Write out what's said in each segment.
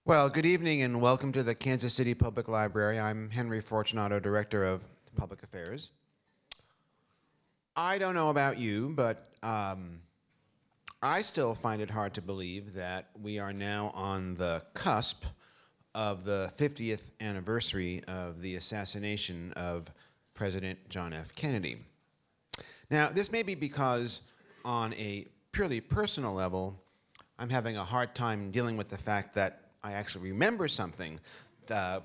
Well, good evening and welcome to the Kansas City Public Library. I'm Henry Fortunato, Director of Public Affairs. I don't know about you, but I still find it hard to believe that we are now on the cusp of the 50th anniversary of the assassination of President John F. Kennedy. Now, this may be because on a purely personal level, I'm having a hard time dealing with the fact that I actually remember something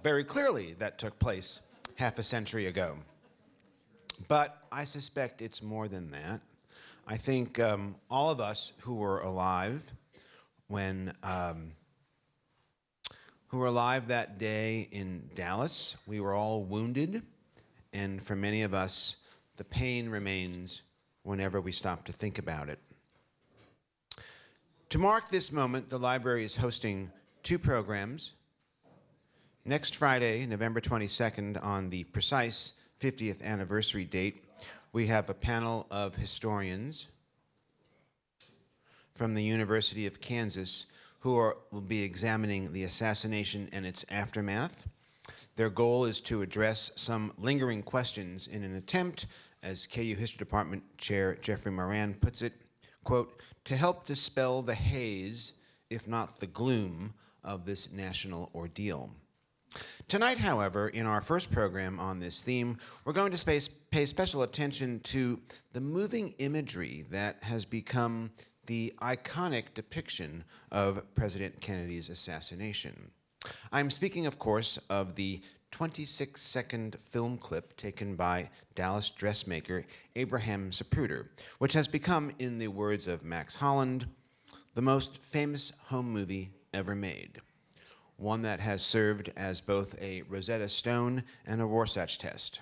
very clearly that took place half a century ago. But I suspect it's more than that. I think all of us who were alive that day in Dallas, we were all wounded, and for many of us, the pain remains whenever we stop to think about it. To mark this moment, the library is hosting two programs. Next Friday, November 22nd, on the precise 50th anniversary date, we have a panel of historians from the University of Kansas who will be examining the assassination and its aftermath. Their goal is to address some lingering questions in an attempt, as KU History Department Chair Jeffrey Moran puts it, quote, to help dispel the haze, if not the gloom, of this national ordeal. Tonight, however, in our first program on this theme, we're going to pay special attention to the moving imagery that has become the iconic depiction of President Kennedy's assassination. I'm speaking, of course, of the 26-second film clip taken by Dallas dressmaker Abraham Zapruder, which has become, in the words of Max Holland, the most famous home movie ever made, one that has served as both a Rosetta Stone and a Rorschach test.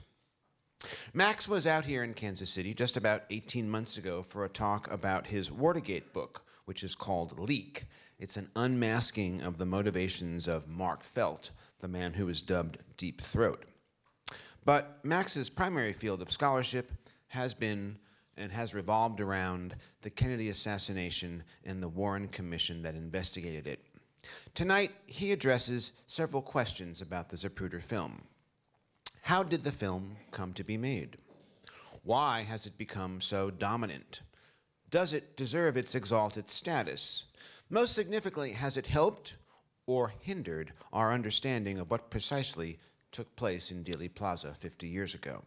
Max was out here in Kansas City just about 18 months ago for a talk about his Watergate book, which is called Leak. It's an unmasking of the motivations of Mark Felt, the man who was dubbed Deep Throat. But Max's primary field of scholarship has been and has revolved around the Kennedy assassination and the Warren Commission that investigated it. Tonight, he addresses several questions about the Zapruder film. How did the film come to be made? Why has it become so dominant? Does it deserve its exalted status? Most significantly, has it helped or hindered our understanding of what precisely took place in Dealey Plaza 50 years ago?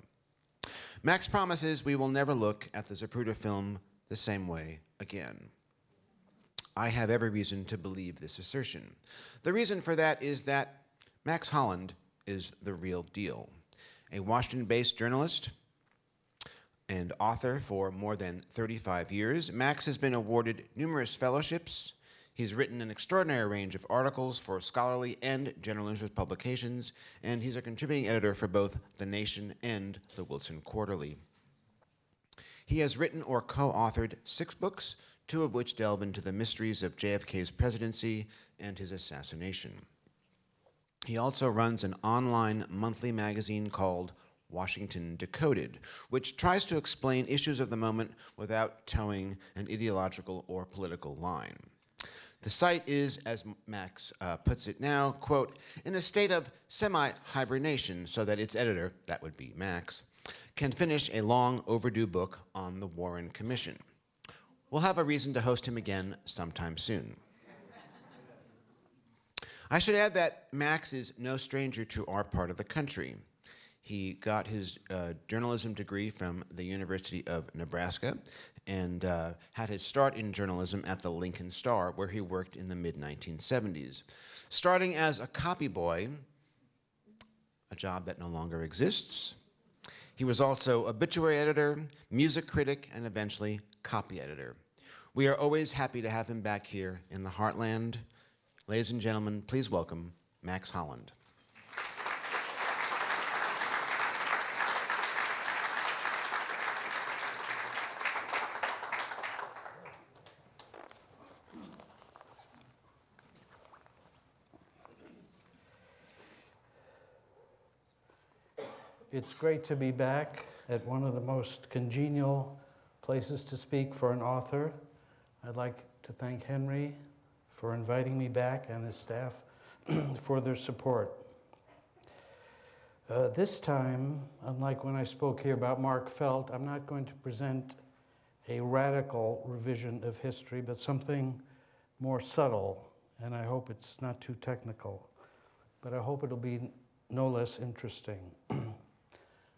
Max promises we will never look at the Zapruder film the same way again. I have every reason to believe this assertion. The reason for that is that Max Holland is the real deal. A Washington-based journalist and author for more than 35 years, Max has been awarded numerous fellowships. He's written an extraordinary range of articles for scholarly and general interest publications, and he's a contributing editor for both The Nation and the Wilson Quarterly. He has written or co-authored 6 books, 2 of which delve into the mysteries of JFK's presidency and his assassination. He also runs an online monthly magazine called Washington Decoded, which tries to explain issues of the moment without towing an ideological or political line. The site is, as Max puts it now, quote, in a state of semi-hibernation so that its editor, that would be Max, can finish a long overdue book on the Warren Commission. We'll have a reason to host him again sometime soon. I should add that Max is no stranger to our part of the country. He got his journalism degree from the University of Nebraska and had his start in journalism at the Lincoln Star, where he worked in the mid-1970s. Starting as a copy boy, a job that no longer exists, he was also obituary editor, music critic, and eventually copy editor. We are always happy to have him back here in the heartland. Ladies and gentlemen, please welcome Max Holland. It's great to be back at one of the most congenial places to speak for an author. I'd like to thank Henry for inviting me back and his staff for their support. This time, unlike when I spoke here about Mark Felt, I'm not going to present a radical revision of history, but something more subtle, and I hope it's not too technical, but I hope it'll be no less interesting.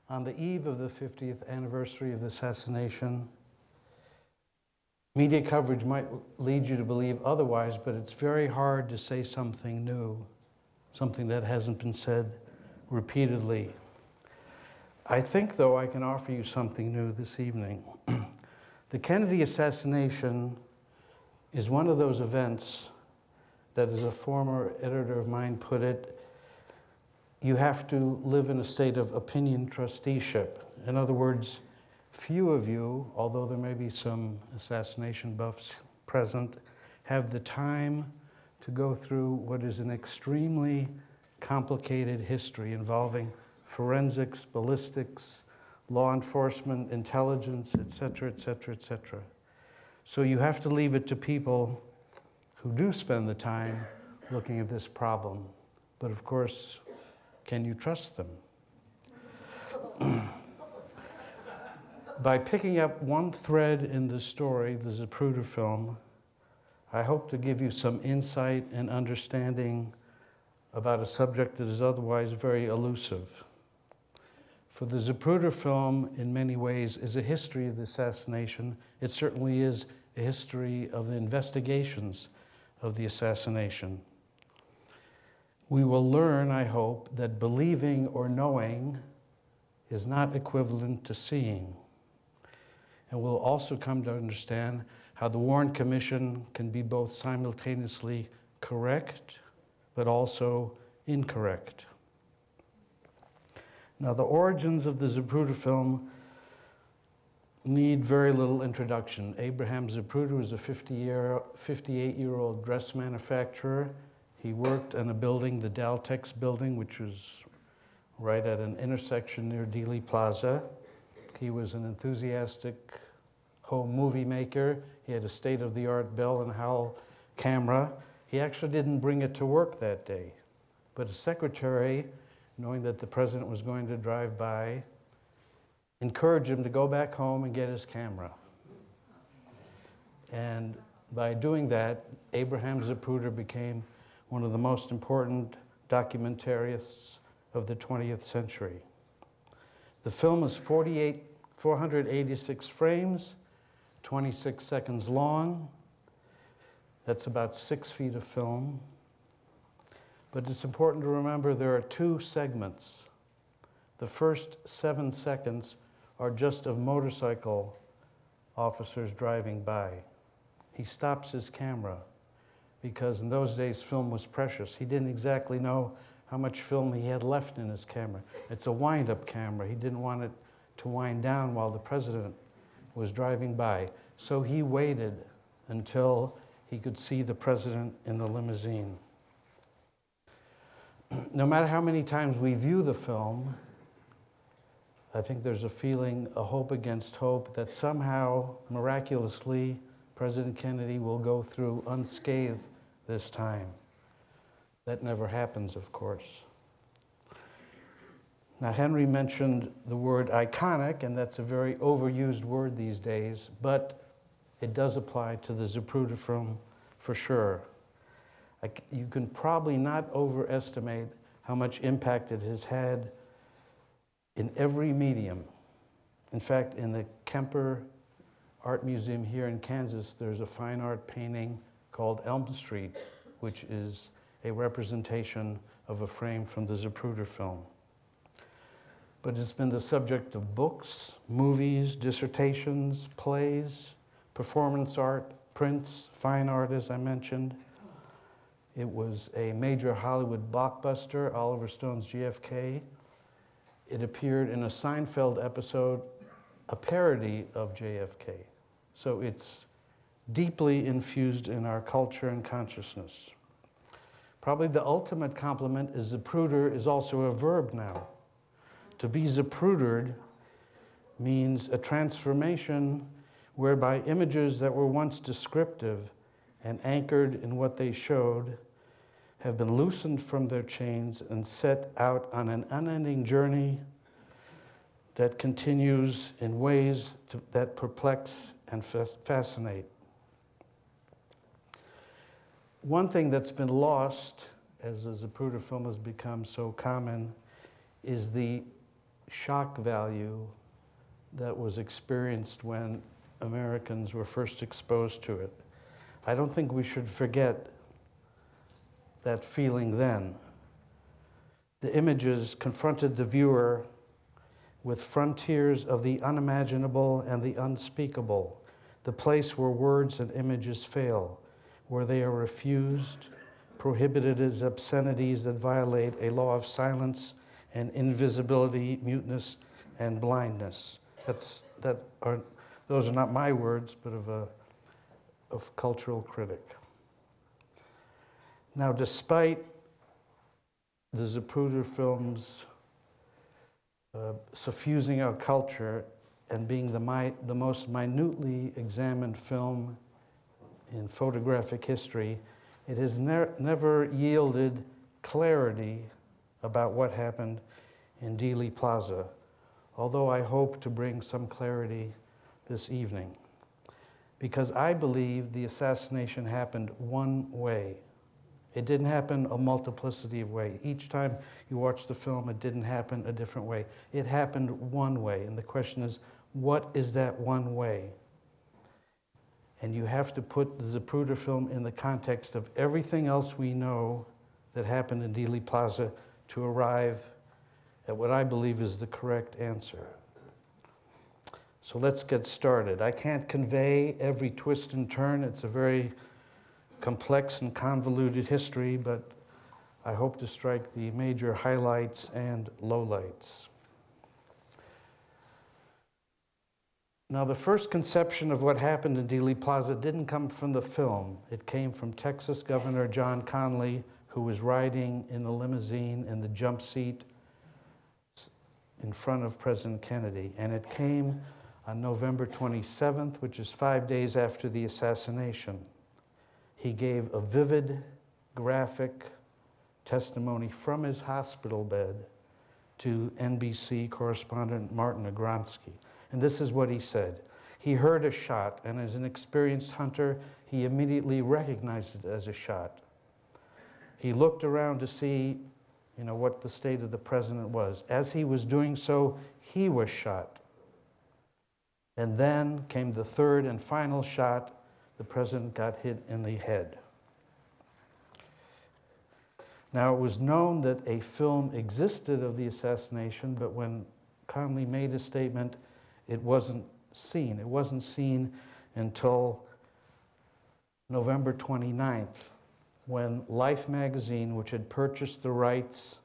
On the eve of the 50th anniversary of the assassination, media coverage might lead you to believe otherwise, but it's very hard to say something new, something that hasn't been said repeatedly. I think, though, I can offer you something new this evening. The Kennedy assassination is one of those events that, as a former editor of mine put it, you have to live in a state of opinion trusteeship. In other words, few of you, although there may be some assassination buffs present, have the time to go through what is an extremely complicated history involving forensics, ballistics, law enforcement, intelligence, et cetera, et cetera, et cetera. So you have to leave it to people who do spend the time looking at this problem. But of course, can you trust them? By picking up one thread in the story, the Zapruder film, I hope to give you some insight and understanding about a subject that is otherwise very elusive. For the Zapruder film, in many ways, is a history of the assassination. It certainly is a history of the investigations of the assassination. We will learn, I hope, that believing or knowing is not equivalent to seeing. And we'll also come to understand how the Warren Commission can be both simultaneously correct, but also incorrect. Now, the origins of the Zapruder film need very little introduction. Abraham Zapruder was a 58-year-old dress manufacturer. He worked in a building, the Daltex building, which was right at an intersection near Dealey Plaza. He was an enthusiastic home movie maker. He had a state-of-the-art Bell and Howell camera. He actually didn't bring it to work that day, but his secretary, knowing that the president was going to drive by, encouraged him to go back home and get his camera. And by doing that, Abraham Zapruder became one of the most important documentarists of the 20th century. The film is 486 frames, 26 seconds long. That's about 6 feet of film. But it's important to remember there are 2 segments. The first 7 seconds are just of motorcycle officers driving by. He stops his camera because in those days film was precious. He didn't exactly know how much film he had left in his camera. It's a wind-up camera. He didn't want it to wind down while the president was driving by. So he waited until he could see the president in the limousine. No matter how many times we view the film, I think there's a feeling, a hope against hope, that somehow, miraculously, President Kennedy will go through unscathed this time. That never happens, of course. Now, Henry mentioned the word iconic, and that's a very overused word these days, but it does apply to the Zapruder film for sure. You can probably not overestimate how much impact it has had in every medium. In fact, in the Kemper Art Museum here in Kansas, there's a fine art painting called Elm Street, which is a representation of a frame from the Zapruder film. But it's been the subject of books, movies, dissertations, plays, performance art, prints, fine art, as I mentioned. It was a major Hollywood blockbuster, Oliver Stone's JFK. It appeared in a Seinfeld episode, a parody of JFK. So it's deeply infused in our culture and consciousness. Probably the ultimate compliment is Zapruder is also a verb now. To be Zaprudered means a transformation whereby images that were once descriptive and anchored in what they showed have been loosened from their chains and set out on an unending journey that continues in ways that perplex and fascinate. One thing that's been lost as the Zapruder film has become so common is the shock value that was experienced when Americans were first exposed to it. I don't think we should forget that feeling then. The images confronted the viewer with frontiers of the unimaginable and the unspeakable, the place where words and images fail, where they are refused, prohibited as obscenities that violate a law of silence and invisibility, muteness, and blindness. Those are not my words, but of a cultural critic. Now, despite the Zapruder films suffusing our culture and being the most minutely examined film in photographic history, it has never yielded clarity about what happened in Dealey Plaza, although I hope to bring some clarity this evening. Because I believe the assassination happened one way. It didn't happen a multiplicity of ways. Each time you watch the film, it didn't happen a different way. It happened one way, and the question is, what is that one way? And you have to put the Zapruder film in the context of everything else we know that happened in Dealey Plaza to arrive at what I believe is the correct answer. So let's get started. I can't convey every twist and turn. It's a very complex and convoluted history, but I hope to strike the major highlights and lowlights. Now, the first conception of what happened in Dealey Plaza didn't come from the film. It came from Texas Governor John Connally, who was riding in the limousine in the jump seat in front of President Kennedy. And it came on November 27th, which is 5 days after the assassination. He gave a vivid, graphic testimony from his hospital bed to NBC correspondent Martin Agronsky. And this is what he said. He heard a shot, and as an experienced hunter, he immediately recognized it as a shot. He looked around to see, what the state of the president was. As he was doing so, he was shot. And then came the third and final shot. The president got hit in the head. Now, it was known that a film existed of the assassination, but when Connally made a statement, it wasn't seen. It wasn't seen until November 29th, when Life magazine, which had purchased the rights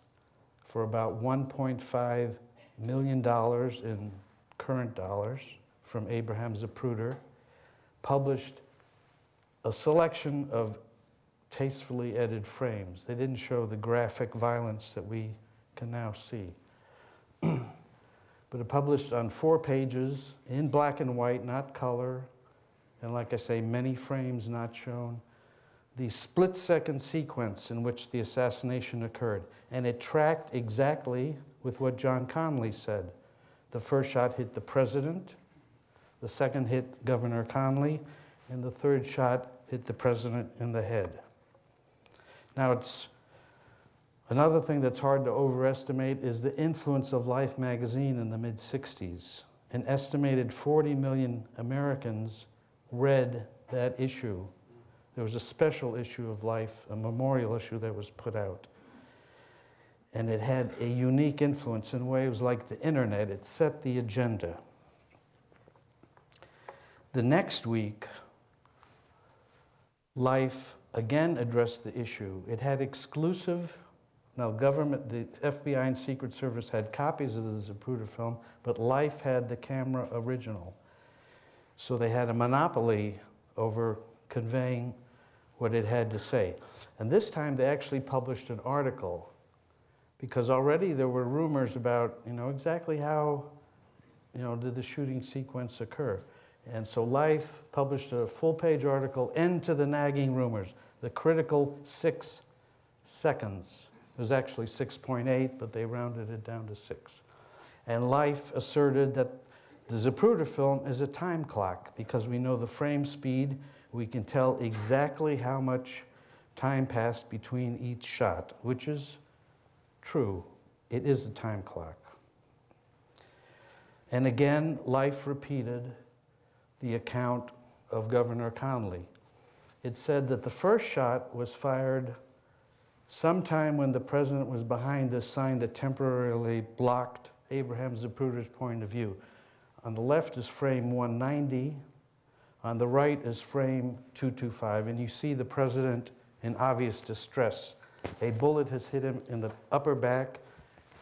for about $1.5 million in current dollars from Abraham Zapruder, published a selection of tastefully edited frames. They didn't show the graphic violence that we can now see. But it published on 4 pages in black and white, not color, and like I say, many frames not shown, the split-second sequence in which the assassination occurred. And it tracked exactly with what John Connally said. The first shot hit the president, the second hit Governor Connally, and the third shot hit the president in the head. Now, it's another thing that's hard to overestimate is the influence of Life magazine in the mid-60s. An estimated 40 million Americans read that issue. There was a special issue of Life, a memorial issue that was put out. And it had a unique influence in ways like the internet. It set the agenda. The next week, Life again addressed the issue. It had exclusive, now government, the FBI and Secret Service had copies of the Zapruder film, but Life had the camera original. So they had a monopoly over conveying what it had to say. And this time they actually published an article, because already there were rumors about, exactly how, did the shooting sequence occur. And so Life published a full-page article, End to the Nagging Rumors, the critical 6 seconds. It was actually 6.8, but they rounded it down to 6. And Life asserted that the Zapruder film is a time clock because we know the frame speed. We can tell exactly how much time passed between each shot, which is true. It is a time clock. And again, Life repeated the account of Governor Connolly. It said that the first shot was fired sometime when the president was behind this sign that temporarily blocked Abraham Zapruder's point of view. On the left is frame 190. On the right is frame 225. And you see the president in obvious distress. A bullet has hit him in the upper back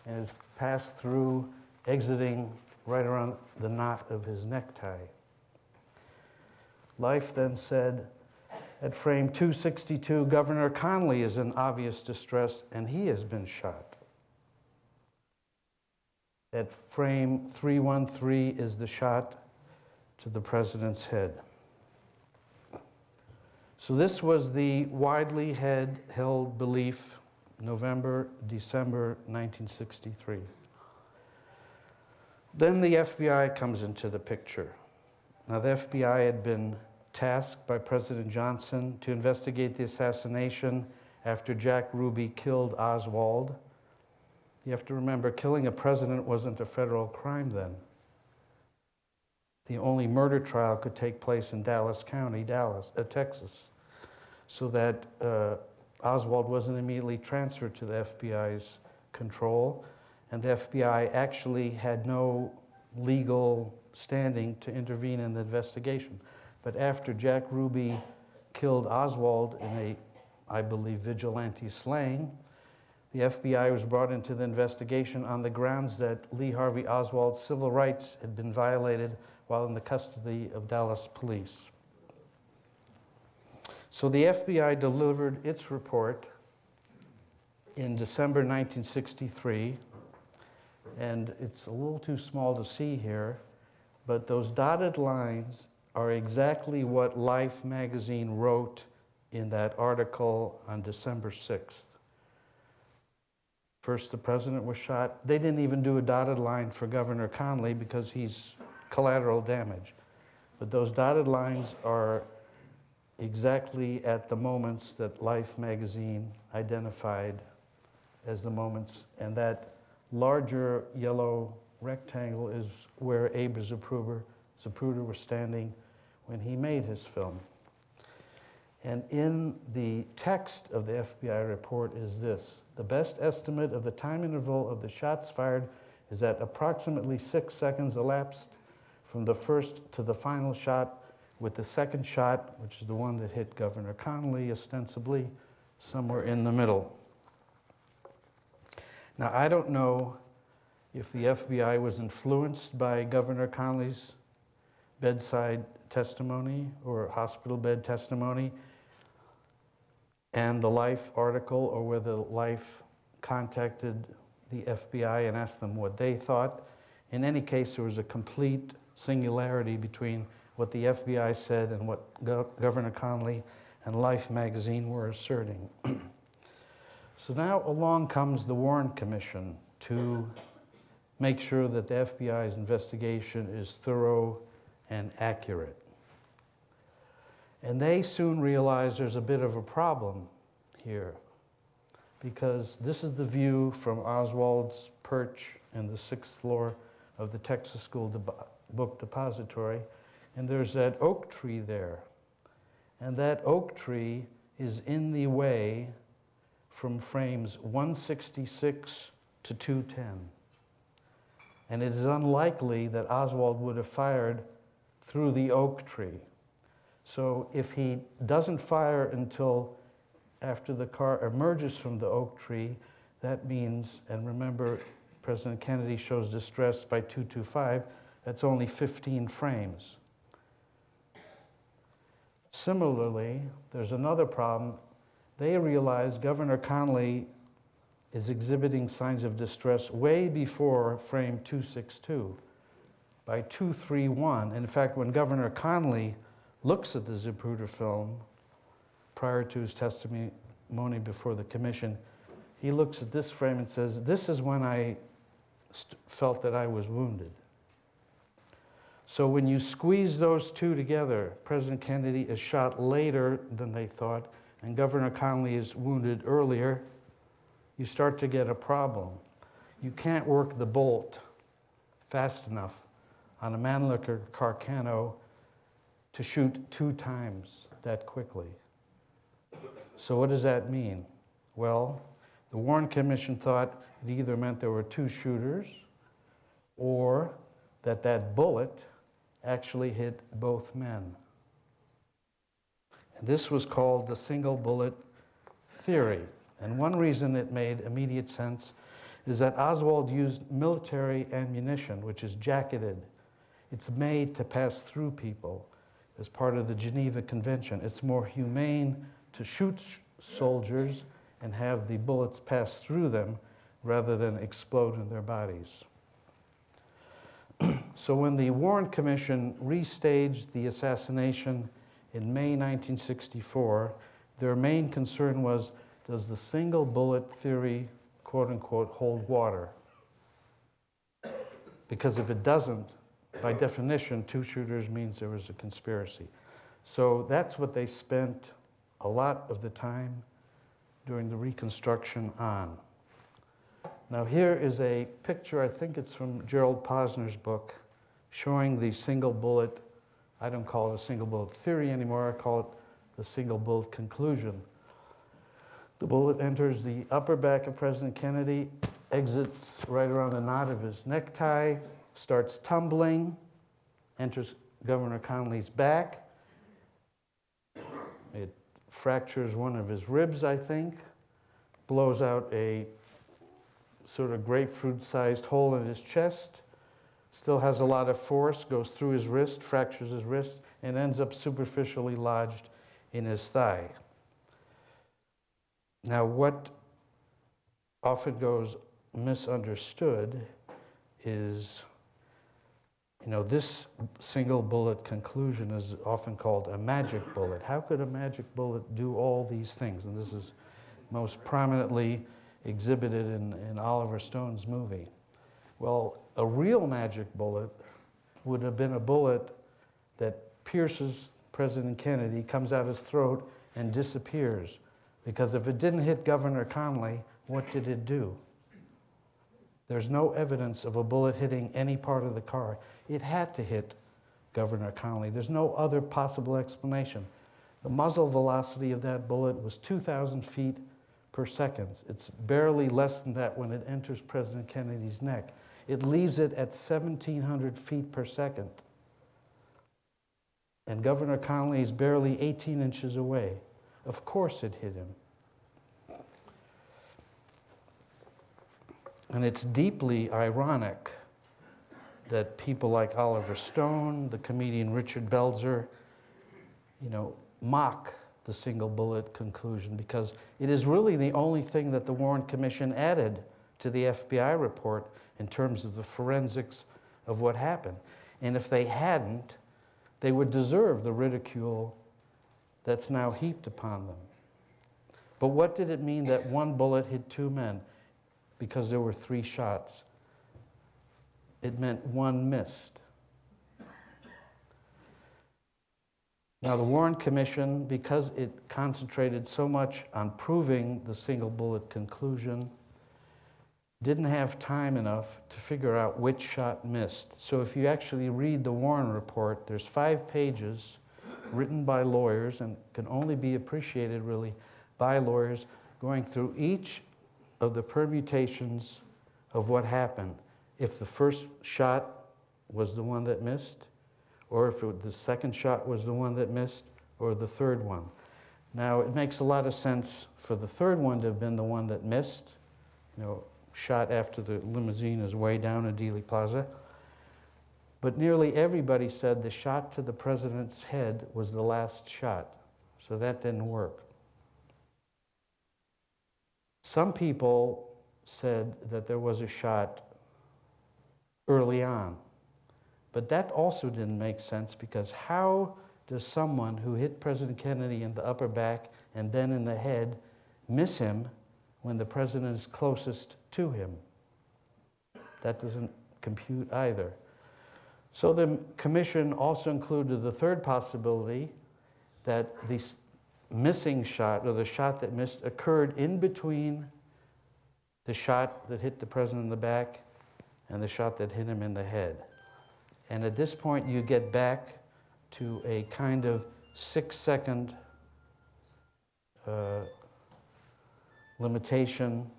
and has passed through, exiting right around the knot of his necktie. Life then said, at frame 262, Governor Connolly is in obvious distress and he has been shot. At frame 313 is the shot to the president's head. So this was the widely held belief, November, December 1963. Then the FBI comes into the picture. Now, the FBI had been tasked by President Johnson to investigate the assassination after Jack Ruby killed Oswald. You have to remember, killing a president wasn't a federal crime then. The only murder trial could take place in Dallas County, Texas, so that Oswald wasn't immediately transferred to the FBI's control, and the FBI actually had no legal standing to intervene in the investigation. But after Jack Ruby killed Oswald in a, I believe, vigilante slaying, the FBI was brought into the investigation on the grounds that Lee Harvey Oswald's civil rights had been violated while in the custody of Dallas police. So the FBI delivered its report in December 1963, and it's a little too small to see here, but those dotted lines are exactly what Life magazine wrote in that article on December 6th. First, the president was shot. They didn't even do a dotted line for Governor Connolly because he's collateral damage. But those dotted lines are exactly at the moments that Life magazine identified as the moments, and that larger yellow rectangle is where Abe Zapruder was standing when he made his film. And in the text of the FBI report is this: the best estimate of the time interval of the shots fired is that approximately 6 seconds elapsed from the first to the final shot, with the second shot, which is the one that hit Governor Connolly, ostensibly somewhere in the middle. Now, I don't know if the FBI was influenced by Governor Connolly's bedside testimony or hospital bed testimony and the Life article, or whether Life contacted the FBI and asked them what they thought. In any case, there was a complete singularity between what the FBI said and what Governor Connolly and Life magazine were asserting. So now along comes the Warren Commission to make sure that the FBI's investigation is thorough and accurate. And they soon realize there's a bit of a problem here, because this is the view from Oswald's perch in the 6th floor of the Texas School Book Depository, and there's that oak tree there. And that oak tree is in the way from frames 166 to 210. And it is unlikely that Oswald would have fired through the oak tree. So if he doesn't fire until after the car emerges from the oak tree, that means, and remember, President Kennedy shows distress by 225, that's only 15 frames. Similarly, there's another problem. They realize Governor Connolly is exhibiting signs of distress way before frame 262, by 231. And in fact, when Governor Connolly looks at the Zapruder film prior to his testimony testimony before the commission, he looks at this frame and says, "This is when I felt that I was wounded." So when you squeeze those two together, President Kennedy is shot later than they thought, and Governor Connally is wounded earlier, you start to get a problem. You can't work the bolt fast enough on a Mannlicher Carcano to shoot 2 times that quickly. So what does that mean? Well, the Warren Commission thought it either meant there were 2 shooters or that that bullet actually hit both men. And this was called the single bullet theory. And one reason it made immediate sense is that Oswald used military ammunition, which is jacketed. It's made to pass through people as part of the Geneva Convention. It's more humane to shoot soldiers and have the bullets pass through them rather than explode in their bodies. So when the Warren Commission restaged the assassination in May 1964, their main concern was, does the single bullet theory, quote unquote, hold water? Because if it doesn't, by definition, 2 shooters means there was a conspiracy. So that's what they spent a lot of the time during the reconstruction on. Now here is a picture, I think it's from Gerald Posner's book, showing the single bullet. I don't call it a single bullet theory anymore, I call it the single bullet conclusion. The bullet enters the upper back of President Kennedy, exits right around the knot of his necktie, starts tumbling, enters Governor Connally's back. It fractures one of his ribs, I think, blows out a sort of grapefruit-sized hole in his chest, still has a lot of force, goes through his wrist, fractures his wrist, and ends up superficially lodged in his thigh. Now, what often goes misunderstood is, this single bullet conclusion is often called a magic bullet. How could a magic bullet do all these things? And this is most prominently exhibited in Oliver Stone's movie. Well, a real magic bullet would have been a bullet that pierces President Kennedy, comes out his throat, and disappears. Because if it didn't hit Governor Connally, what did it do? There's no evidence of a bullet hitting any part of the car. It had to hit Governor Connally. There's no other possible explanation. The muzzle velocity of that bullet was 2,000 feet per second. It's barely less than that when it enters President Kennedy's neck. It leaves it at 1,700 feet per second. And Governor Connally is barely 18 inches away. Of course it hit him. And it's deeply ironic that people like Oliver Stone, the comedian Richard Belzer, mock the single bullet conclusion, because it is really the only thing that the Warren Commission added to the FBI report in terms of the forensics of what happened. And if they hadn't, they would deserve the ridicule that's now heaped upon them. But what did it mean that one bullet hit 2 men? Because there were 3 shots. It meant 1 missed. Now, the Warren Commission, because it concentrated so much on proving the single bullet conclusion, didn't have time enough to figure out which shot missed. So if you actually read the Warren report, there's 5 pages written by lawyers, and can only be appreciated really by lawyers, going through each of the permutations of what happened. If the first shot was the one that missed, or if the second shot was the one that missed, or the third one. Now, it makes a lot of sense for the third one to have been the one that missed, shot after the limousine is way down in Dealey Plaza. But nearly everybody said the shot to the president's head was the last shot, so that didn't work. Some people said that there was a shot early on, but that also didn't make sense, because how does someone who hit President Kennedy in the upper back and then in the head miss him when the president is closest to him. That doesn't compute either. So the commission also included the third possibility, that the missing shot, or the shot that missed, occurred in between the shot that hit the president in the back and the shot that hit him in the head. And at this point, you get back to a kind of 6-second limitation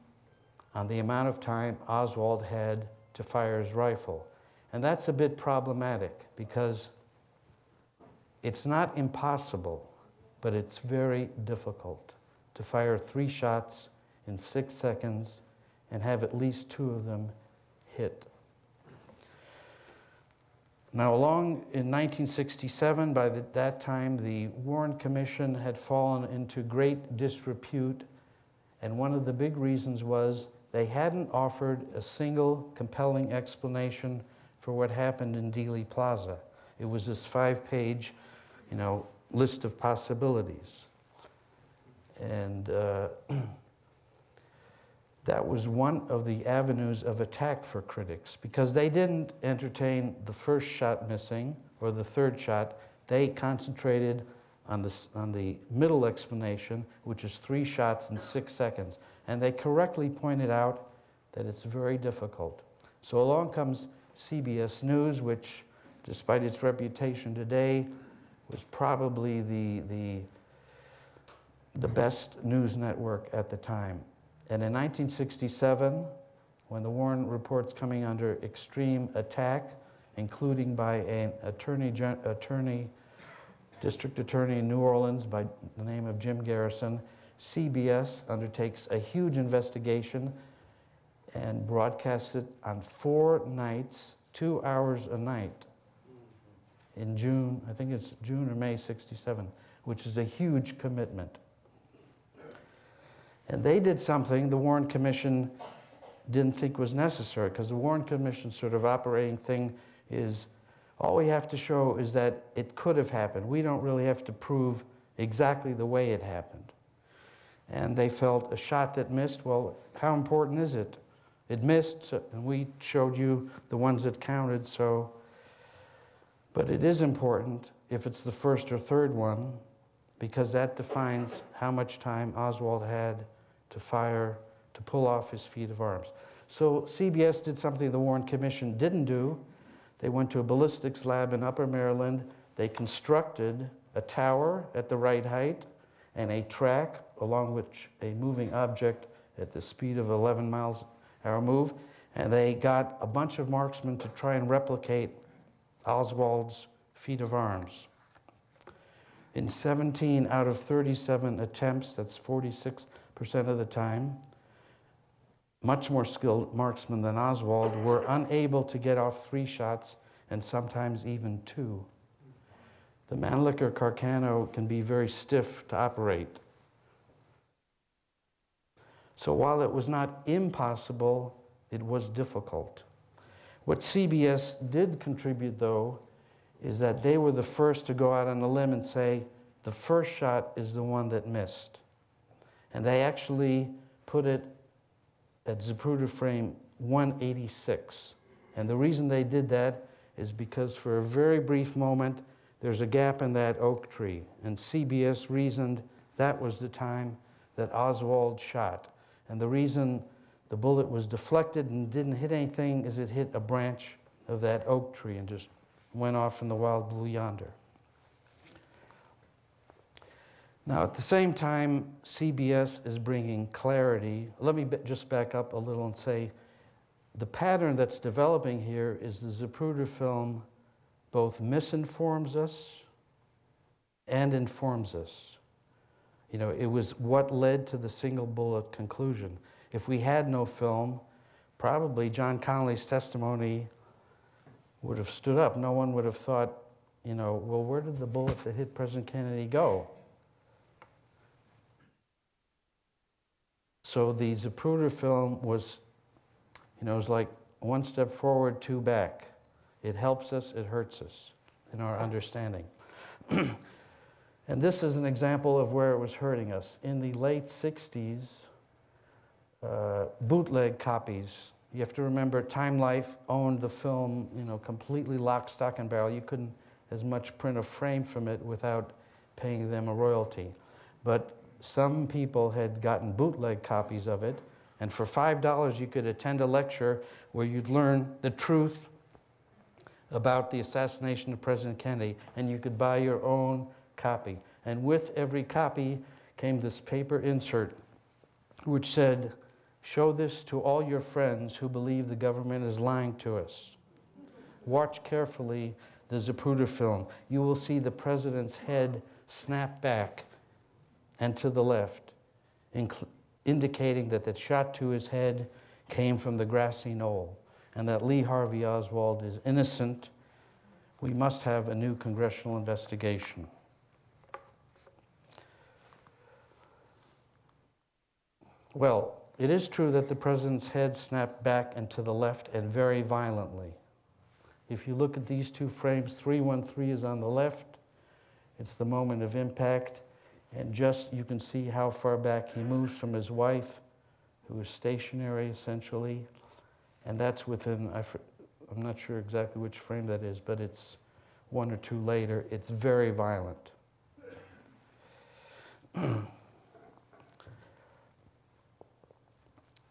on the amount of time Oswald had to fire his rifle. And that's a bit problematic because it's not impossible, but it's very difficult to fire 3 shots in 6 seconds and have at least 2 of them hit. Now, along in 1967, by that time, the Warren Commission had fallen into great disrepute, and one of the big reasons was they hadn't offered a single compelling explanation for what happened in Dealey Plaza. It was this 5-page, list of possibilities. And that was one of the avenues of attack for critics, because they didn't entertain the first shot missing or the third shot. They concentrated on the middle explanation, which is 3 shots in 6 seconds. And they correctly pointed out that it's very difficult. So along comes CBS News, which, despite its reputation today, was probably the best news network at the time. And in 1967, when the Warren report's coming under extreme attack, including by an district attorney in New Orleans by the name of Jim Garrison, CBS undertakes a huge investigation and broadcasts it on 4 nights, 2 hours a night, in June, I think it's June or May 67, which is a huge commitment. And they did something the Warren Commission didn't think was necessary, because the Warren Commission sort of operating thing is, all we have to show is that it could have happened. We don't really have to prove exactly the way it happened. And they felt a shot that missed, well, how important is it? It missed, and we showed you the ones that counted, so. But it is important if it's the first or third one, because that defines how much time Oswald had to fire, to pull off his feat of arms. So CBS did something the Warren Commission didn't do. They went to a ballistics lab in Upper Maryland. They constructed a tower at the right height and a track along which a moving object at the speed of 11 miles an hour move. And they got a bunch of marksmen to try and replicate Oswald's feat of arms. In 17 out of 37 attempts, that's 46% of the time, much more skilled marksmen than Oswald were unable to get off 3 shots, and sometimes even 2. The Mannlicher Carcano can be very stiff to operate. So while it was not impossible, it was difficult. What CBS did contribute, though, is that they were the first to go out on a limb and say, the first shot is the one that missed. And they actually put it at Zapruder frame 186. And the reason they did that is because for a very brief moment, there's a gap in that oak tree. And CBS reasoned that was the time that Oswald shot. And the reason the bullet was deflected and didn't hit anything is it hit a branch of that oak tree and just went off in the wild blue yonder. Now, at the same time, CBS is bringing clarity. Let me just back up a little and say the pattern that's developing here is the Zapruder film both misinforms us and informs us. It was what led to the single bullet conclusion. If we had no film, probably John Connolly's testimony would have stood up. No one would have thought, well, where did the bullet that hit President Kennedy go? So the Zapruder film was, it was like 1 step forward, 2 back. It helps us, it hurts us in our understanding. And this is an example of where it was hurting us. In the late 60s, bootleg copies. You have to remember, Time Life owned the film, completely lock, stock, and barrel. You couldn't as much print a frame from it without paying them a royalty. But some people had gotten bootleg copies of it, and for $5 you could attend a lecture where you'd learn the truth about the assassination of President Kennedy, and you could buy your own copy. And with every copy came this paper insert which said, "Show this to all your friends who believe the government is lying to us. Watch carefully the Zapruder film. You will see the president's head snap back and to the left, indicating that the shot to his head came from the grassy knoll, and that Lee Harvey Oswald is innocent. We must have a new congressional investigation." Well, it is true that the president's head snapped back and to the left, and very violently. If you look at these two frames, 313 is on the left. It's the moment of impact, and just you can see how far back he moves from his wife, who is stationary essentially, and that's within, I'm not sure exactly which frame that is, but it's one or two later. It's very violent.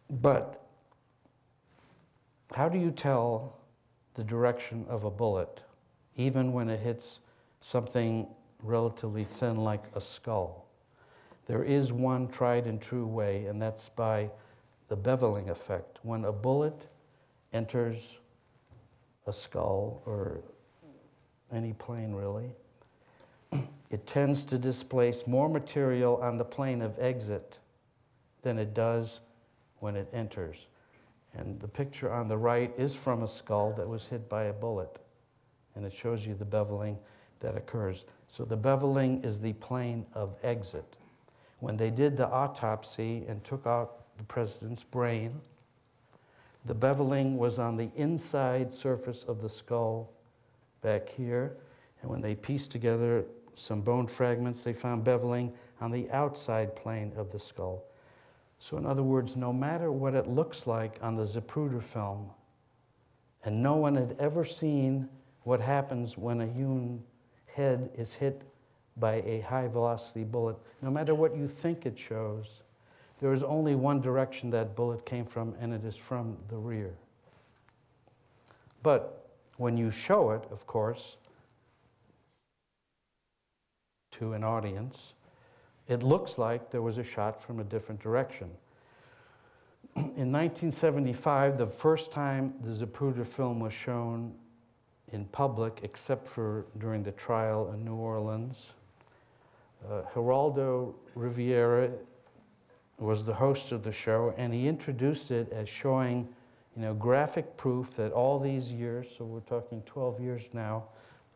But how do you tell the direction of a bullet, even when it hits something relatively thin like a skull? There is one tried and true way, and that's by the Beveling Effect. When a bullet enters a skull, or any plane really, it tends to displace more material on the plane of exit than it does when it enters. And the picture on the right is from a skull that was hit by a bullet, and it shows you the beveling that occurs. So the beveling is the plane of exit. When they did the autopsy and took out the president's brain, the beveling was on the inside surface of the skull back here, and when they pieced together some bone fragments, they found beveling on the outside plane of the skull. So in other words, no matter what it looks like on the Zapruder film, and no one had ever seen what happens when a human head is hit by a high-velocity bullet, no matter what you think it shows, there is only one direction that bullet came from, and it is from the rear. But when you show it, of course, to an audience, it looks like there was a shot from a different direction. In 1975, the first time the Zapruder film was shown in public, except for during the trial in New Orleans, Geraldo Rivera was the host of the show, and he introduced it as showing, graphic proof that all these years, so we're talking 12 years now,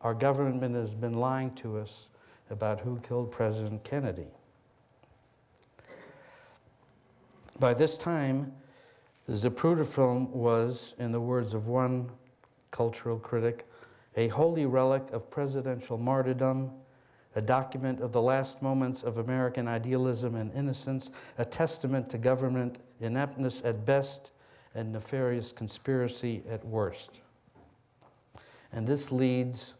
our government has been lying to us about who killed President Kennedy. By this time, the Zapruder film was, in the words of one cultural critic, a holy relic of presidential martyrdom, a document of the last moments of American idealism and innocence, a testament to government ineptness at best and nefarious conspiracy at worst. And this leads,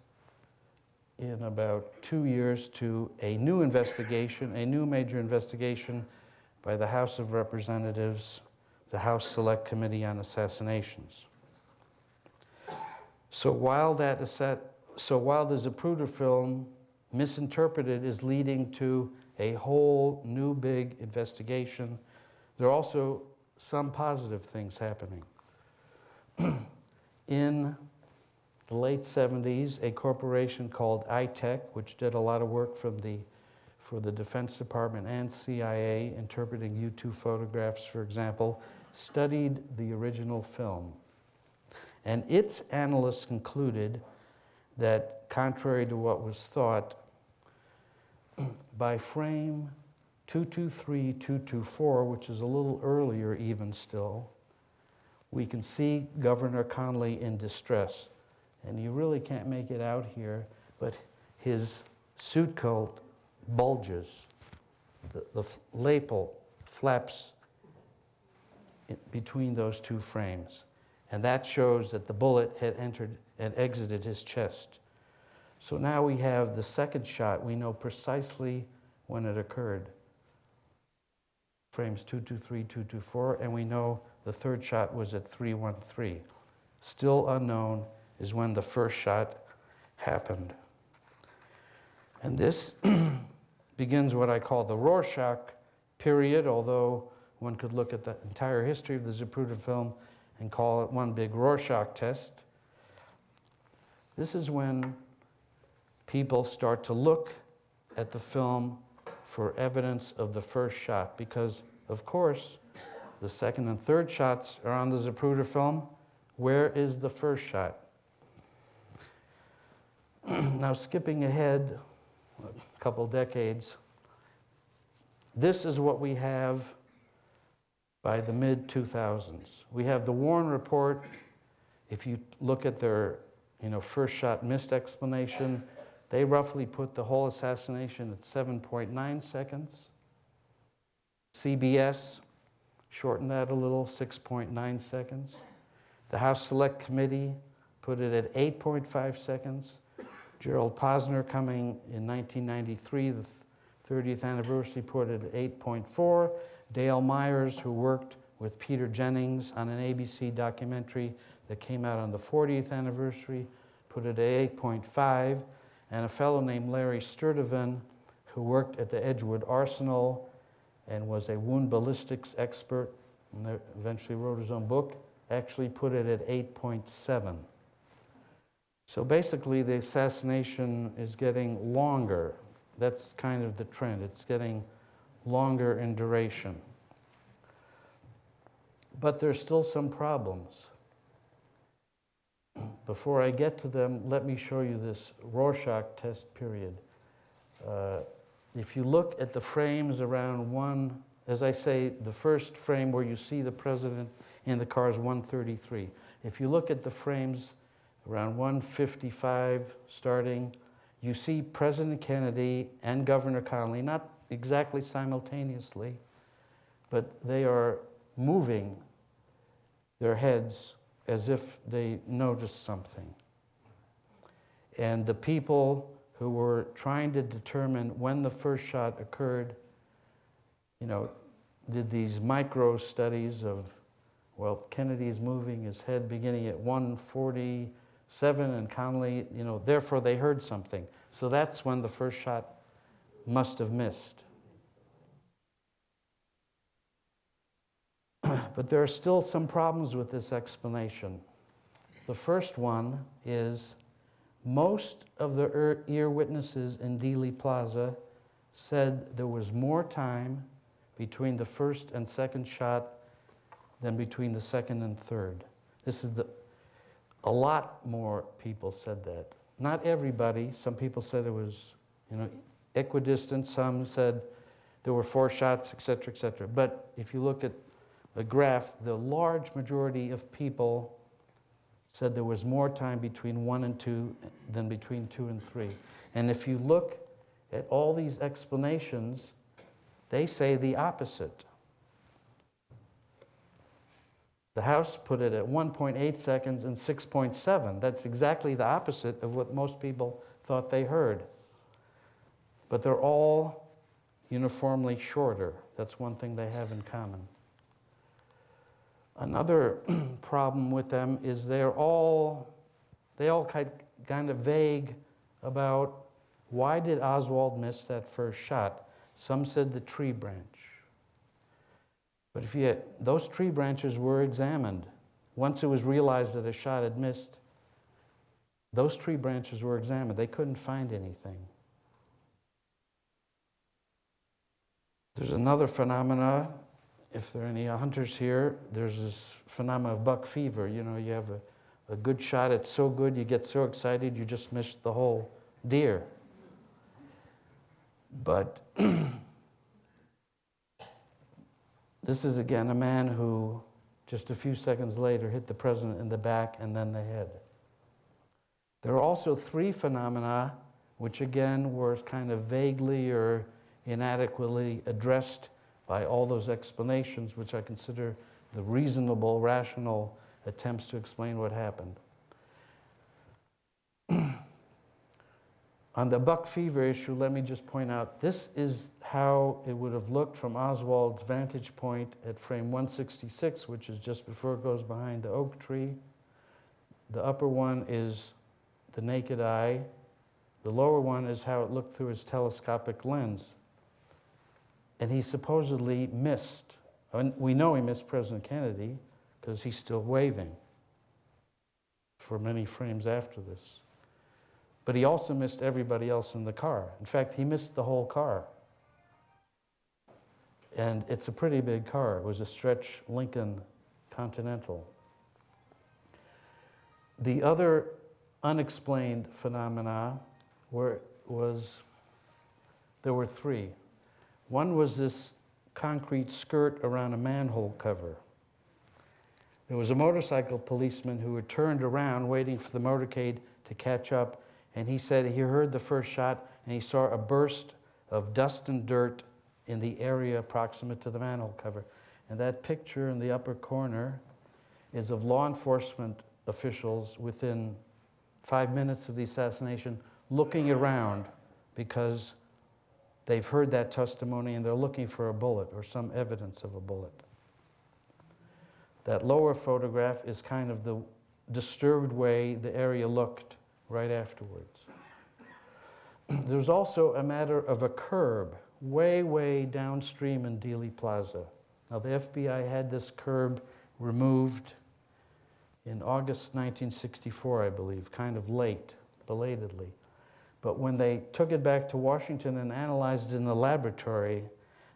in about 2 years, to a new investigation, a new major investigation by the House of Representatives, the House Select Committee on Assassinations. So while the Zapruder film, misinterpreted, is leading to a whole new big investigation, there are also some positive things happening. In the late 70s, a corporation called ITech, which did a lot of work for the Defense Department and CIA, interpreting U-2 photographs, for example, studied the original film. And its analysts concluded that, contrary to what was thought, by frame 223, 224, which is a little earlier even still, we can see Governor Connally in distress. And you really can't make it out here, but his suit coat bulges. The lapel flaps between those two frames. And that shows that the bullet had entered and exited his chest. So now we have the second shot. We know precisely when it occurred. Frames 223, 224, and we know the third shot was at 313. Still unknown is when the first shot happened. And this begins what I call the Rorschach Period, although one could look at the entire history of the Zapruder film and call it one big Rorschach test. This is when people start to look at the film for evidence of the first shot, because, of course, the second and third shots are on the Zapruder film. Where is the first shot? Now, skipping ahead a couple decades, this is what we have by the mid-2000s. We have the Warren Report. If you look at their first shot missed explanation, they roughly put the whole assassination at 7.9 seconds. CBS shortened that a little, 6.9 seconds. The House Select Committee put it at 8.5 seconds. Gerald Posner, coming in 1993, the 30th anniversary, put it at 8.4. Dale Myers, who worked with Peter Jennings on an ABC documentary that came out on the 40th anniversary, put it at 8.5. And a fellow named Larry Sturtevant, who worked at the Edgewood Arsenal and was a wound ballistics expert, and eventually wrote his own book, actually put it at 8.7. So basically, the assassination is getting longer. That's kind of the trend. It's getting longer in duration. But there's still some problems. Before I get to them, let me show you this Rorschach test period. If you look at the frames around one, as I say, the first frame where you see the president in the car is 133. If you look at the frames around 155 starting, you see President Kennedy and Governor Connally, not exactly simultaneously, but they are moving their heads as if they noticed something. And the people who were trying to determine when the first shot occurred, did these micro studies of, well, Kennedy is moving his head beginning at 147 and Connally, therefore they heard something. So that's when the first shot must have missed. But there are still some problems with this explanation. The first one is most of the ear witnesses in Dealey Plaza said there was more time between the first and second shot than between the second and third. A lot more people said that. Not everybody. Some people said it was, equidistant. Some said there were 4 shots, et cetera, et cetera. But if you look at the graph, the large majority of people said there was more time between 1 and 2 than between 2 and 3. And if you look at all these explanations, they say the opposite. The House put it at 1.8 seconds and 6.7. That's exactly the opposite of what most people thought they heard. But they're all uniformly shorter. That's one thing they have in common. Another problem with them is they all kind of vague about why did Oswald miss that first shot. Some said the tree branch. But those tree branches were examined. Once it was realized that a shot had missed, those tree branches were examined. They couldn't find anything. There's another phenomena. If there are any hunters here, there's this phenomenon of buck fever. You have a good shot, it's so good, you get so excited, you just miss the whole deer. But this is, again, a man who just a few seconds later hit the president in the back and then the head. There are also 3 phenomena which again were kind of vaguely or inadequately addressed by all those explanations, which I consider the reasonable, rational attempts to explain what happened. On the buck fever issue, let me just point out, this is how it would have looked from Oswald's vantage point at frame 166, which is just before it goes behind the oak tree. The upper one is the naked eye. The lower one is how it looked through his telescopic lens. And he supposedly missed, and we know he missed President Kennedy because he's still waving for many frames after this. But he also missed everybody else in the car. In fact, he missed the whole car. And it's a pretty big car. It was a stretch Lincoln Continental. The other unexplained phenomena there were three. One was this concrete skirt around a manhole cover. There was a motorcycle policeman who had turned around waiting for the motorcade to catch up, and he said he heard the first shot and he saw a burst of dust and dirt in the area proximate to the manhole cover. And that picture in the upper corner is of law enforcement officials within 5 minutes of the assassination looking around because they've heard that testimony and they're looking for a bullet or some evidence of a bullet. That lower photograph is kind of the disturbed way the area looked right afterwards. There's also a matter of a curb way, way downstream in Dealey Plaza. Now, the FBI had this curb removed in August 1964, I believe, kind of late, belatedly. But when they took it back to Washington and analyzed it in the laboratory,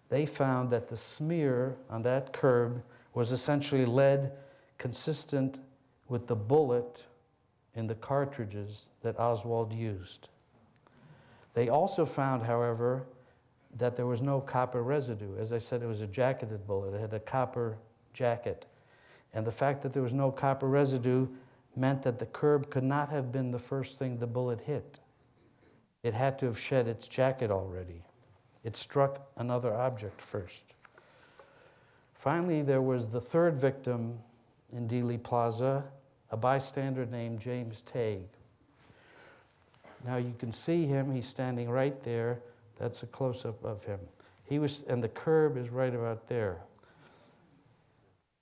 they found that the smear on that curb was essentially lead consistent with the bullet in the cartridges that Oswald used. They also found, however, that there was no copper residue. As I said, it was a jacketed bullet. It had a copper jacket. And the fact that there was no copper residue meant that the curb could not have been the first thing the bullet hit. It had to have shed its jacket already. It struck another object first. Finally, there was the third victim in Dealey Plaza, a bystander named James Tague. Now you can see him, he's standing right there. That's a close-up of him. And the curb is right about there.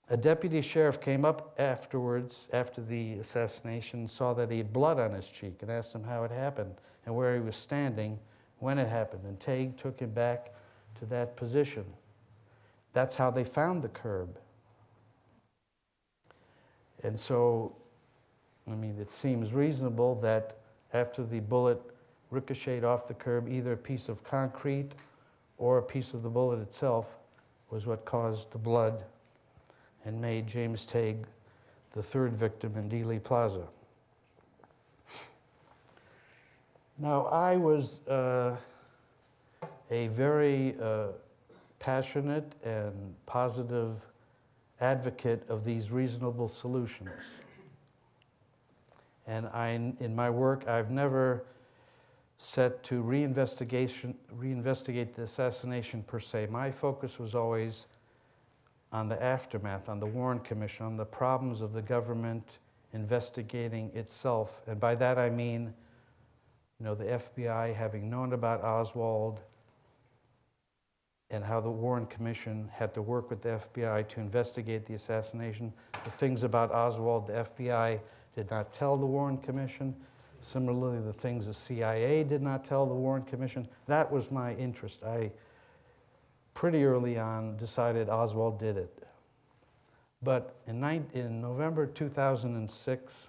A deputy sheriff came up afterwards, after the assassination, saw that he had blood on his cheek and asked him how it happened and where he was standing when it happened. And Tague took him back to that position. That's how they found the curb. And so, I mean, it seems reasonable that after the bullet ricocheted off the curb, either a piece of concrete or a piece of the bullet itself was what caused the blood and made James Tague the third victim in Dealey Plaza. Now, I was a very passionate and positive advocate of these reasonable solutions. And in my work, I've never set to reinvestigate the assassination per se. My focus was always on the aftermath, on the Warren Commission, on the problems of the government investigating itself. And by that I mean, you know, the FBI having known about Oswald and how the Warren Commission had to work with the FBI to investigate the assassination. The things about Oswald, the FBI did not tell the Warren Commission. Similarly, the things the CIA did not tell the Warren Commission. That was my interest. I pretty early on decided Oswald did it. But in November 2006,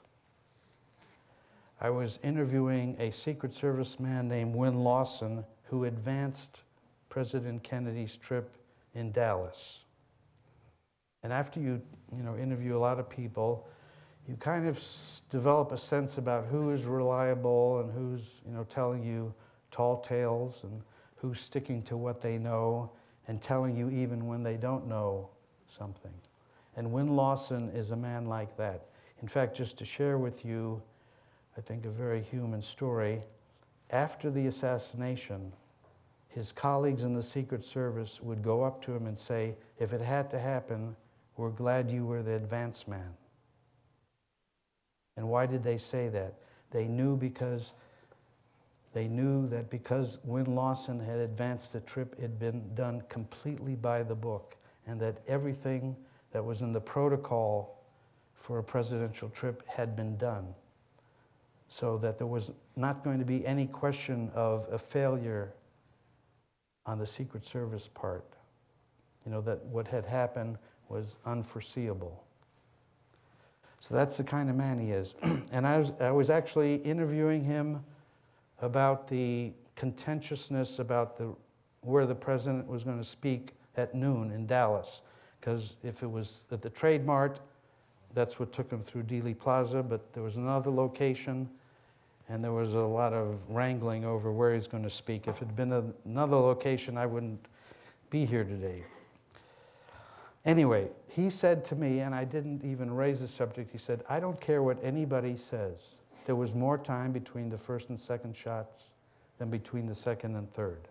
I was interviewing a Secret Service man named Win Lawson who advanced President Kennedy's trip in Dallas. And after you interview a lot of people, you kind of develop a sense about who is reliable and who's telling you tall tales and who's sticking to what they know and telling you even when they don't know something. And Win Lawson is a man like that. In fact, just to share with you, I think, a very human story, after the assassination, his colleagues in the Secret Service would go up to him and say, if it had to happen, we're glad you were the advance man. And why did they say that? They knew that because Win Lawson had advanced the trip, it had been done completely by the book, and that everything that was in the protocol for a presidential trip had been done, so that there was not going to be any question of a failure on the Secret Service part. That what had happened was unforeseeable. So that's the kind of man he is. And I was actually interviewing him about the contentiousness about where the president was going to speak at noon in Dallas. Because if it was at the Trade Mart, that's what took him through Dealey Plaza, but there was another location, and there was a lot of wrangling over where he's going to speak. If it had been another location, I wouldn't be here today. Anyway, he said to me, and I didn't even raise the subject, he said, I don't care what anybody says. There was more time between the first and second shots than between the second and third.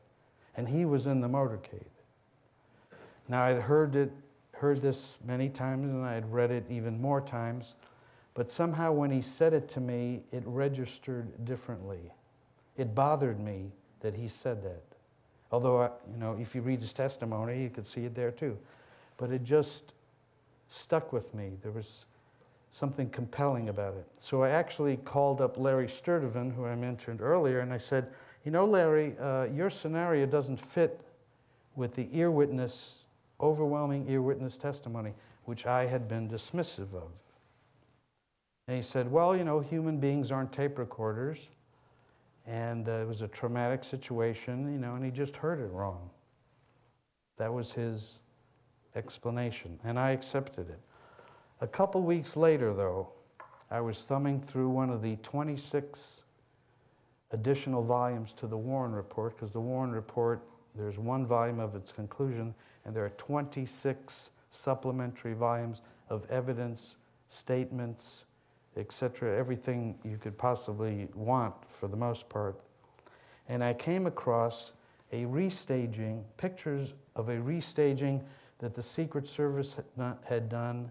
And he was in the motorcade. Now, I'd heard this many times, and I had read it even more times, but somehow when he said it to me, it registered differently. It bothered me that he said that. Although, if you read his testimony, you could see it there too. But it just stuck with me. There was something compelling about it. So I actually called up Larry Sturtevant, who I mentioned earlier, and I said, Larry, your scenario doesn't fit with the overwhelming ear witness testimony, which I had been dismissive of. And he said, well, human beings aren't tape recorders, and it was a traumatic situation, and he just heard it wrong. That was his explanation, and I accepted it. A couple weeks later, though, I was thumbing through one of the 26 additional volumes to the Warren Report, because the Warren Report, there's one volume of its conclusion, and there are 26 supplementary volumes of evidence, statements, etc., everything you could possibly want for the most part. And I came across pictures of a restaging that the Secret Service had done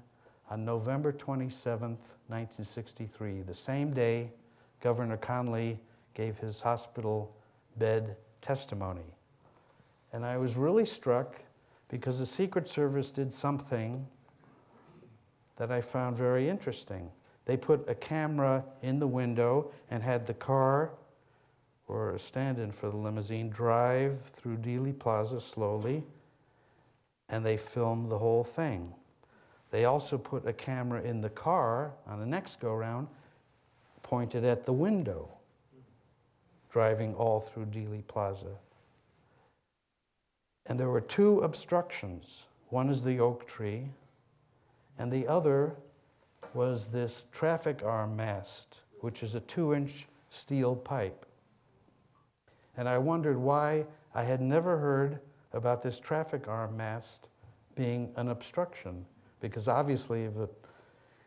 on November 27th, 1963, the same day Governor Conley gave his hospital bed testimony. And I was really struck because the Secret Service did something that I found very interesting. They put a camera in the window and had the car, or a stand-in for the limousine, drive through Dealey Plaza slowly, and they filmed the whole thing. They also put a camera in the car on the next go-round, pointed at the window, driving all through Dealey Plaza. And there were two obstructions. One is the oak tree, and the other was this traffic arm mast, which is a 2-inch steel pipe. And I wondered why I had never heard about this traffic arm mast being an obstruction, because obviously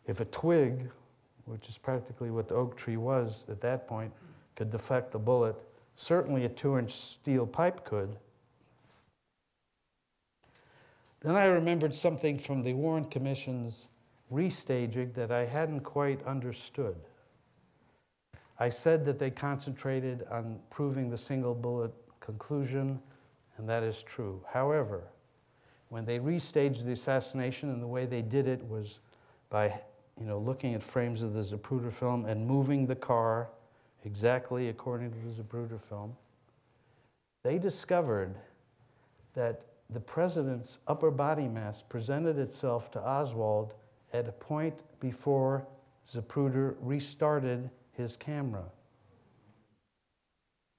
if a twig, which is practically what the oak tree was at that point, could deflect the bullet, certainly a 2-inch steel pipe could. Then I remembered something from the Warren Commission's restaging that I hadn't quite understood. I said that they concentrated on proving the single bullet conclusion, and that is true. However, when they restaged the assassination, and the way they did it was by looking at frames of the Zapruder film and moving the car exactly according to the Zapruder film, they discovered that the president's upper body mass presented itself to Oswald at a point before Zapruder restarted his camera.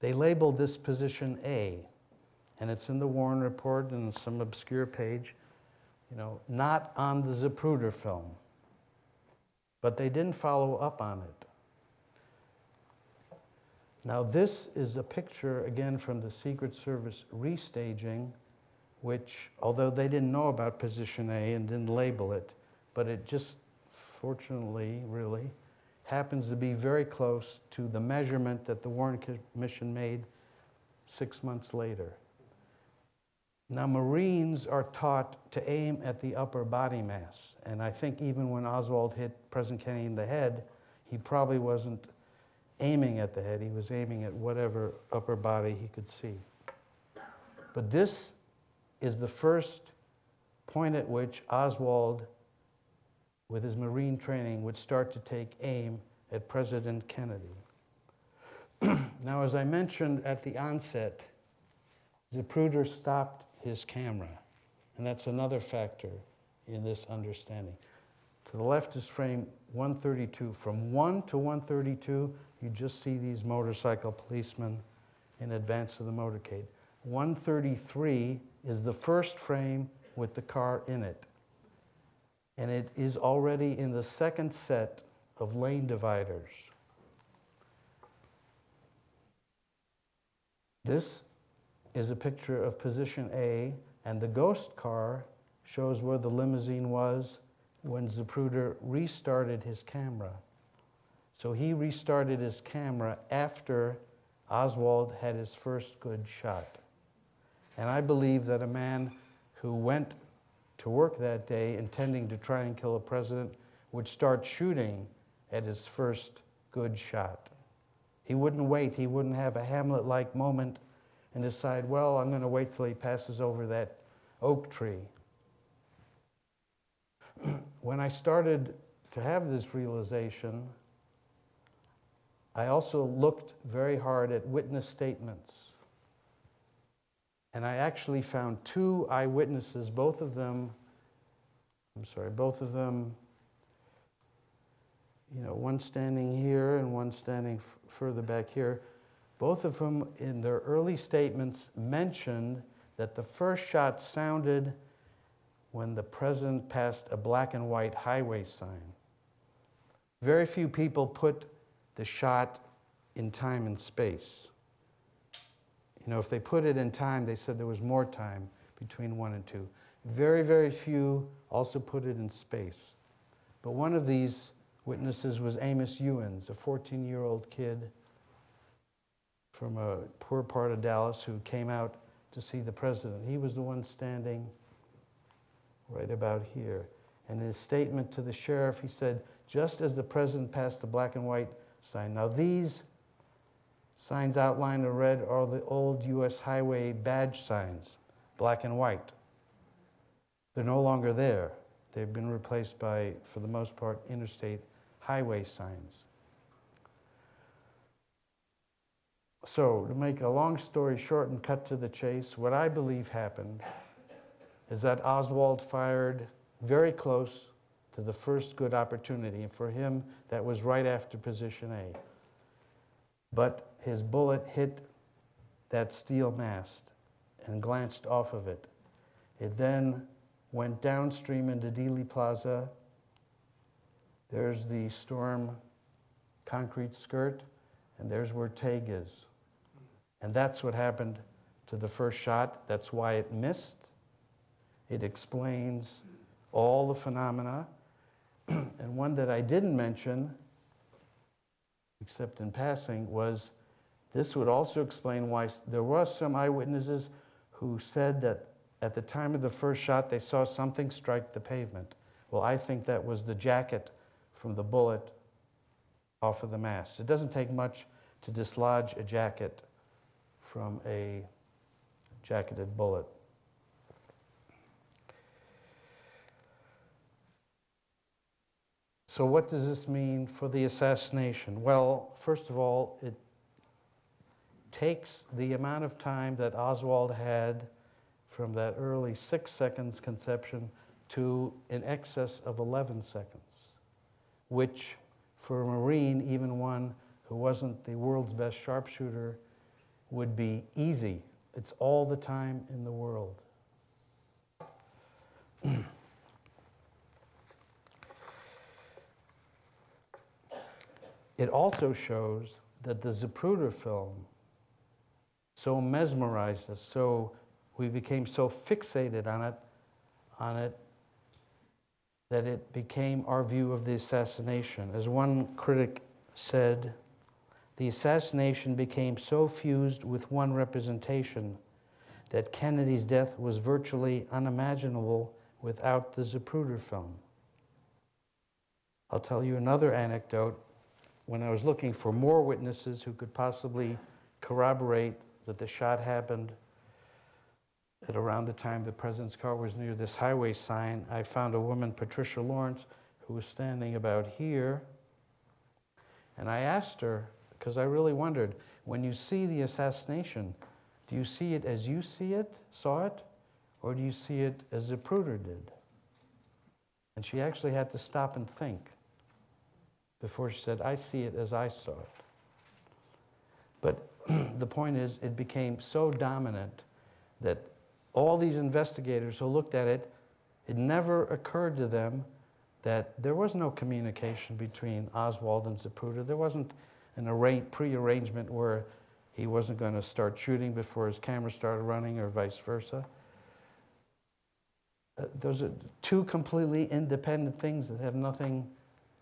They labeled this position A, and it's in the Warren Report in some obscure page, not on the Zapruder film. But they didn't follow up on it. Now this is a picture, again, from the Secret Service restaging, which, although they didn't know about position A and didn't label it, but it just, fortunately, really, happens to be very close to the measurement that the Warren Commission made 6 months later. Now, Marines are taught to aim at the upper body mass, and I think even when Oswald hit President Kennedy in the head, he probably wasn't aiming at the head, he was aiming at whatever upper body he could see. But this is the first point at which Oswald, with his Marine training, would start to take aim at President Kennedy. Now, as I mentioned at the onset, Zapruder stopped his camera, and that's another factor in this understanding. To the left is frame 132. From 1 to 132, you just see these motorcycle policemen in advance of the motorcade. 133 is the first frame with the car in it. And it is already in the second set of lane dividers. This is a picture of position A, and the ghost car shows where the limousine was when Zapruder restarted his camera. So he restarted his camera after Oswald had his first good shot. And I believe that a man who went to work that day intending to try and kill a president would start shooting at his first good shot. He wouldn't wait. He wouldn't have a Hamlet-like moment and decide, well, I'm going to wait till he passes over that oak tree. When I started to have this realization, I also looked very hard at witness statements. And I actually found 2 eyewitnesses, both of them, one standing here and one standing further back here. Both of them, in their early statements, mentioned that the first shot sounded when the president passed a black and white highway sign. Very few people put the shot in time and space. If they put it in time, they said there was more time between 1 and 2. Very, very few also put it in space. But one of these witnesses was Amos Ewens, a 14-year-old kid from a poor part of Dallas who came out to see the president. He was the one standing right about here. And in his statement to the sheriff, he said, just as the president passed the black and white sign. Now these signs outlined in red are the old U.S. highway badge signs, black and white. They're no longer there. They've been replaced by, for the most part, interstate highway signs. So, to make a long story short and cut to the chase, what I believe happened is that Oswald fired very close to the first good opportunity, and for him, that was right after position A. But his bullet hit that steel mast and glanced off of it. It then went downstream into Dealey Plaza. There's the storm concrete skirt, and there's where Tague is. And that's what happened to the first shot. That's why it missed. It explains all the phenomena. And one that I didn't mention, except in passing, was this would also explain why there were some eyewitnesses who said that at the time of the first shot they saw something strike the pavement. Well, I think that was the jacket from the bullet off of the mast. It doesn't take much to dislodge a jacket from a jacketed bullet. So what does this mean for the assassination? Well, first of all, it takes the amount of time that Oswald had from that early 6 seconds conception to in excess of 11 seconds, which for a Marine, even one who wasn't the world's best sharpshooter, would be easy. It's all the time in the world. It also shows that the Zapruder film so mesmerized us, so we became so fixated on it, that it became our view of the assassination. As one critic said, the assassination became so fused with one representation that Kennedy's death was virtually unimaginable without the Zapruder film. I'll tell you another anecdote. When I was looking for more witnesses who could possibly corroborate that the shot happened at around the time the president's car was near this highway sign, I found a woman, Patricia Lawrence, who was standing about here. And I asked her, because I really wondered, when you see the assassination, do you see it as you saw it, or do you see it as Zapruder did? And she actually had to stop and think before she said, I see it as I saw it. But the point is, it became so dominant that all these investigators who looked at it, it never occurred to them that there was no communication between Oswald and Zapruder. There wasn't an pre-arrangement where he wasn't going to start shooting before his camera started running or vice versa. Those are two completely independent things that have nothing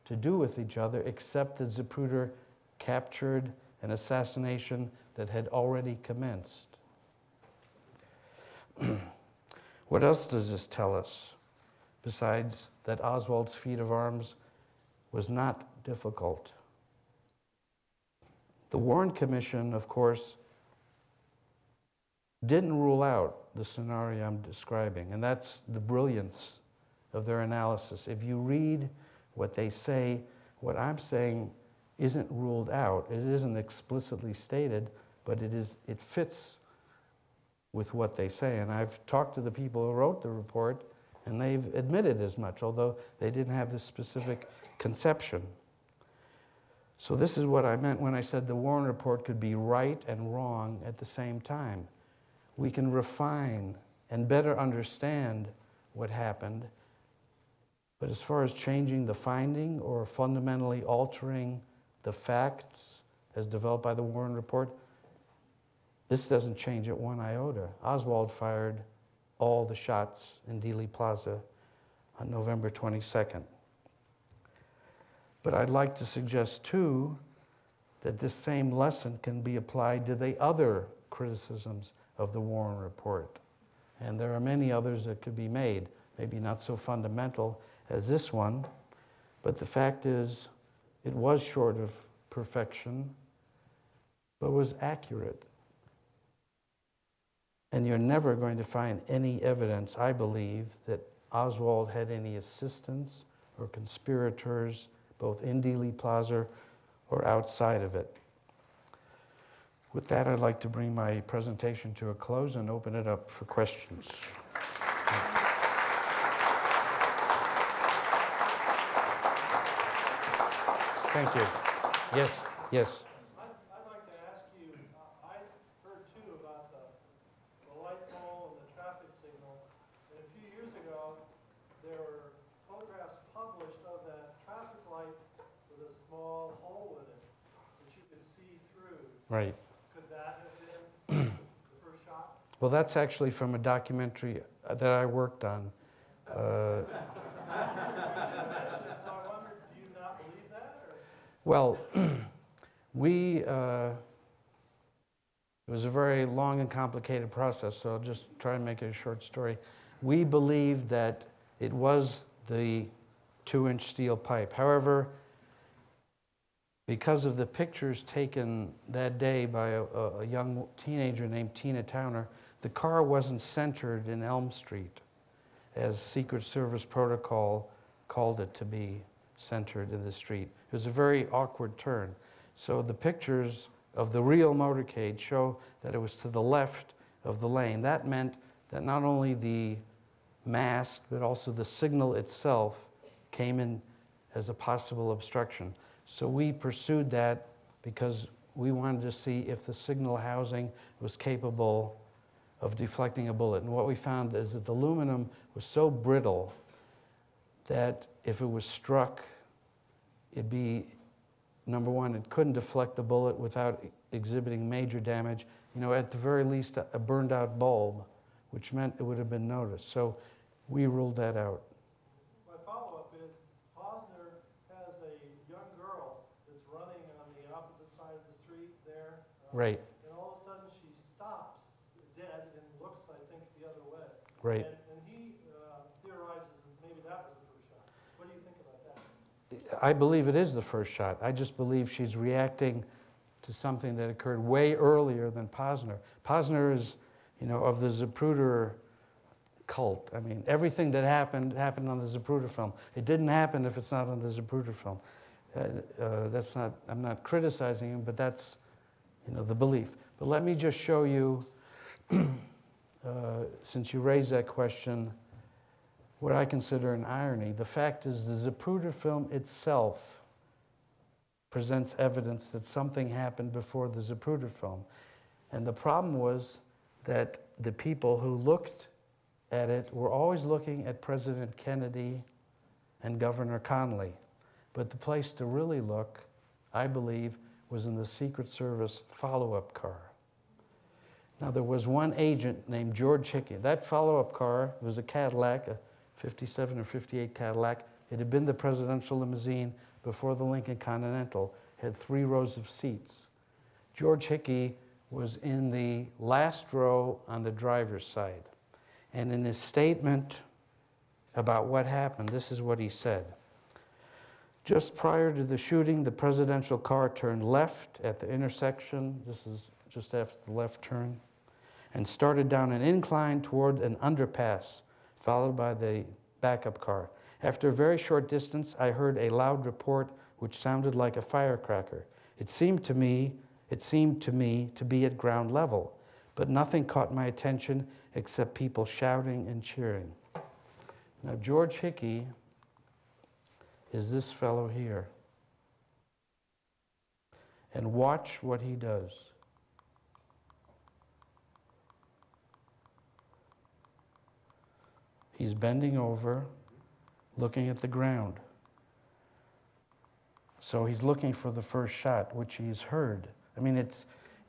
to do with each other, except that Zapruder captured an assassination that had already commenced. What else does this tell us, besides that Oswald's feat of arms was not difficult? The Warren Commission, of course, didn't rule out the scenario I'm describing, and that's the brilliance of their analysis. If you read what they say, what I'm saying isn't ruled out. It isn't explicitly stated, but it fits with what they say. And I've talked to the people who wrote the report, and they've admitted as much, although they didn't have this specific conception. So this is what I meant when I said the Warren report could be right and wrong at the same time. We can refine and better understand what happened, but as far as changing the finding or fundamentally altering the facts as developed by the Warren report, this doesn't change it one iota. Oswald fired all the shots in Dealey Plaza on November 22nd. But I'd like to suggest, too, that this same lesson can be applied to the other criticisms of the Warren report. And there are many others that could be made, maybe not so fundamental as this one, but the fact is it was short of perfection, but was accurate. And you're never going to find any evidence, I believe, that Oswald had any assistants or conspirators, both in Dealey Plaza or outside of it. With that, I'd like to bring my presentation to a close and open it up for questions. Thank you. Yes, yes. I'd like to ask you, I heard too about the light pole and the traffic signal. And a few years ago, there were photographs published of that traffic light with a small hole in it that you could see through. Right. Could that have been the first shot? Well, that's actually from a documentary that I worked on. So I wondered, do you not believe that? Or? Well, it was a very long and complicated process, so I'll just try and make it a short story. We believed that it was the 2-inch steel pipe. However, because of the pictures taken that day by a young teenager named Tina Towner, the car wasn't centered in Elm Street, as Secret Service protocol called it to be centered in the street. It was a very awkward turn. So the pictures of the real motorcade show that it was to the left of the lane. That meant that not only the mast, but also the signal itself came in as a possible obstruction. So we pursued that because we wanted to see if the signal housing was capable of deflecting a bullet. And what we found is that the aluminum was so brittle that if it was struck, it'd be, number one, it couldn't deflect the bullet without exhibiting major damage. You know, at the very least, a burned out bulb, which meant it would have been noticed. So we ruled that out. My follow-up young girl that's running on the opposite side of the street there. Right. And all of a sudden she stops dead and looks, I think, the other way. Right. And he theorizes that maybe that was the first shot. What do you think about that? I believe it is the first shot. I just believe she's reacting to something that occurred way earlier than Posner. Posner is, of the Zapruder cult. I mean, everything that happened on the Zapruder film. It didn't happen if it's not on the Zapruder film. That's not. I'm not criticizing him, but that's, the belief. But let me just show you, since you raised that question, what I consider an irony. The fact is, the Zapruder film itself presents evidence that something happened before the Zapruder film. And the problem was that the people who looked at it were always looking at President Kennedy and Governor Connally. But the place to really look, I believe, was in the Secret Service follow-up car. Now, there was one agent named George Hickey. That follow-up car was a Cadillac, a 57 or 58 Cadillac. It had been the presidential limousine before the Lincoln Continental, had 3 rows of seats. George Hickey was in the last row on the driver's side. And in his statement about what happened, this is what he said. Just prior to the shooting, the presidential car turned left at the intersection, this is just after the left turn, and started down an incline toward an underpass, followed by the backup car. After a very short distance, I heard a loud report which sounded like a firecracker. It seemed to me to be at ground level, but nothing caught my attention except people shouting and cheering. Now, George Hickey is this fellow here. And watch what he does. He's bending over, looking at the ground. So he's looking for the first shot, which he's heard. I mean,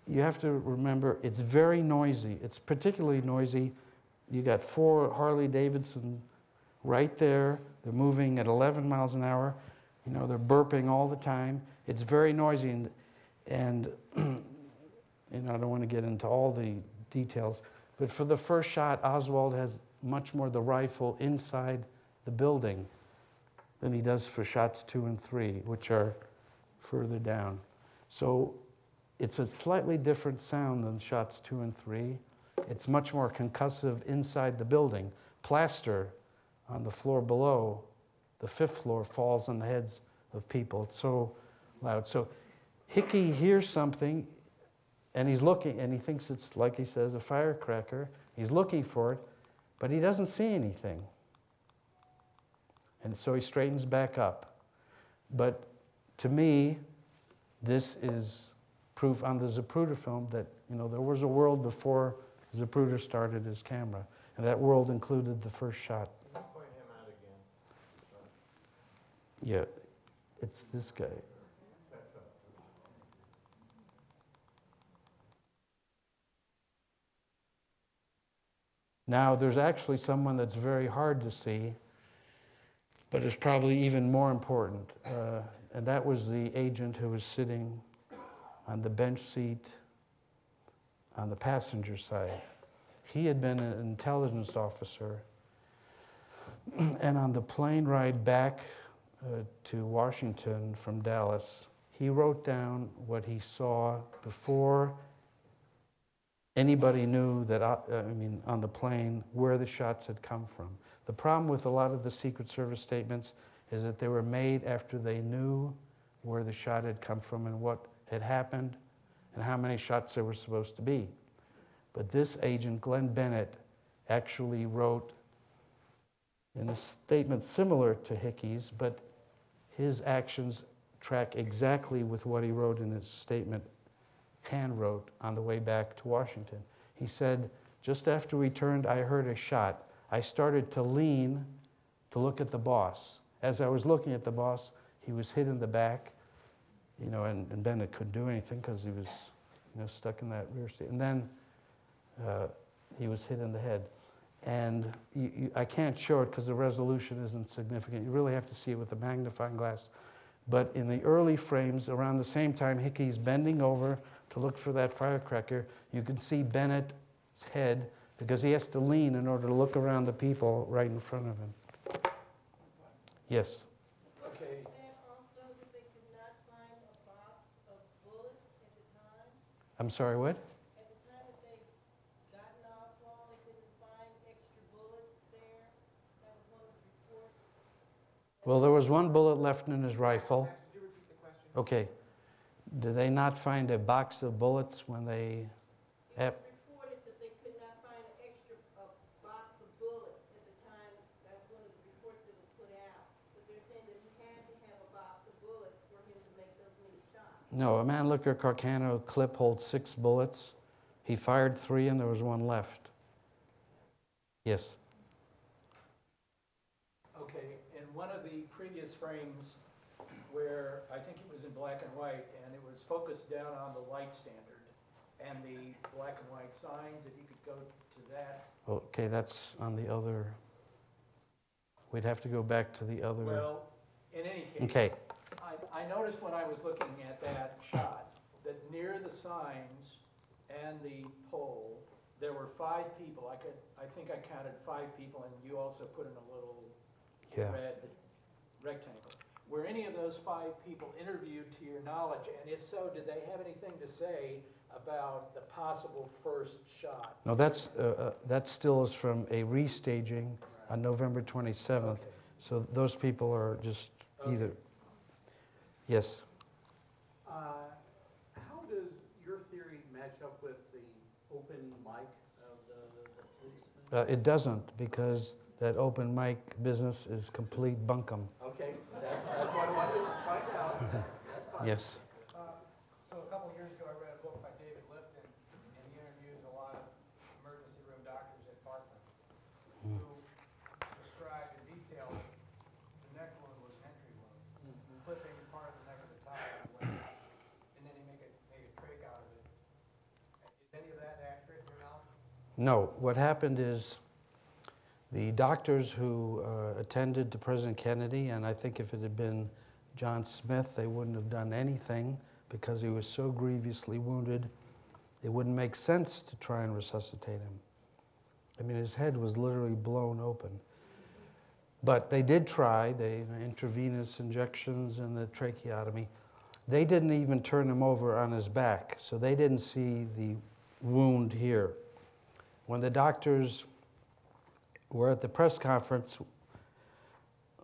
you have to remember, it's very noisy. It's particularly noisy. You got 4 Harley Davidson right there. They're moving at 11 miles an hour. They're burping all the time. It's very noisy, and I don't want to get into all the details, but for the first shot, Oswald has much more the rifle inside the building than he does for shots 2 and 3, which are further down. So it's a slightly different sound than shots 2 and 3. It's much more concussive inside the building. Plaster on the floor below, the 5th floor, falls on the heads of people. It's so loud. So Hickey hears something, and he's looking, and he thinks it's, like he says, a firecracker. He's looking for it, but he doesn't see anything. And so he straightens back up. But to me, this is proof on the Zapruder film that, there was a world before Zapruder started his camera. And that world included the first shot. Point him out again. Yeah, it's this guy. Now, there's actually someone that's very hard to see, but is probably even more important. And that was the agent who was sitting on the bench seat on the passenger side. He had been an intelligence officer, and on the plane ride back to Washington from Dallas, he wrote down what he saw before anybody knew that, on the plane, where the shots had come from. The problem with a lot of the Secret Service statements is that they were made after they knew where the shot had come from and what had happened and how many shots there were supposed to be. But this agent, Glenn Bennett, actually wrote in a statement similar to Hickey's, but his actions track exactly with what he wrote in his statement, hand wrote, on the way back to Washington. He said, just after we turned, I heard a shot. I started to lean to look at the boss. As I was looking at the boss, he was hit in the back, and Bennett couldn't do anything because he was stuck in that rear seat. And then he was hit in the head. And I can't show it because the resolution isn't significant. You really have to see it with a magnifying glass. But in the early frames, around the same time Hickey's bending over to look for that firecracker, you can see Bennett's head because he has to lean in order to look around the people right in front of him. Yes? Okay, And also that they could not find a box of bullets at the time. I'm sorry, what? At the time that they got in Oswald, they couldn't find extra bullets there. That was one of the reports. Well, there was one bullet left in his rifle. Max, could you repeat the question? Okay. Did they not find a box of bullets when they... It was reported that they could not find an extra box of bullets at the time. That's one of the reports that was put out. But they're saying that he had to have a box of bullets for him to make those many shots. No, a Mannlicher Carcano clip holds 6 bullets. He fired 3 and there was 1 left. Yes? Okay, in one of the previous frames where I think it was in black and white and it was focused down on the light standard and the black and white signs, if you could go to that. Okay, that's on the other... We'd have to go back to the other... Well, in any case. Okay. I noticed when I was looking at that shot that near the signs and the pole, there were 5 people. I think I counted 5 people, and you also put in a little Yeah. red rectangle. Were any of those 5 people interviewed to your knowledge? And if so, did they have anything to say about the possible first shot? No, that still is from a restaging on November 27th. Okay. So those people are just either... Yes? How does your theory match up with the open mic of the policeman? It doesn't, because that open mic business is complete bunkum. Okay, that's what I wanted to find out. That's fine. Yes? So a couple of years ago, I read a book by David Lipton, and he interviewed a lot of emergency room doctors at Parkland who described in detail the neck wound was an entry wound, clipping part of the neck of the tie on the way out, and then he made a trach out of it. Is any of that accurate in your knowledge? No. What happened is the doctors who attended to President Kennedy, and I think if it had been John Smith, they wouldn't have done anything because he was so grievously wounded, it wouldn't make sense to try and resuscitate him. I mean, his head was literally blown open. But they did try, intravenous injections and the tracheotomy. They didn't even turn him over on his back, so they didn't see the wound here. When the doctors were at the press conference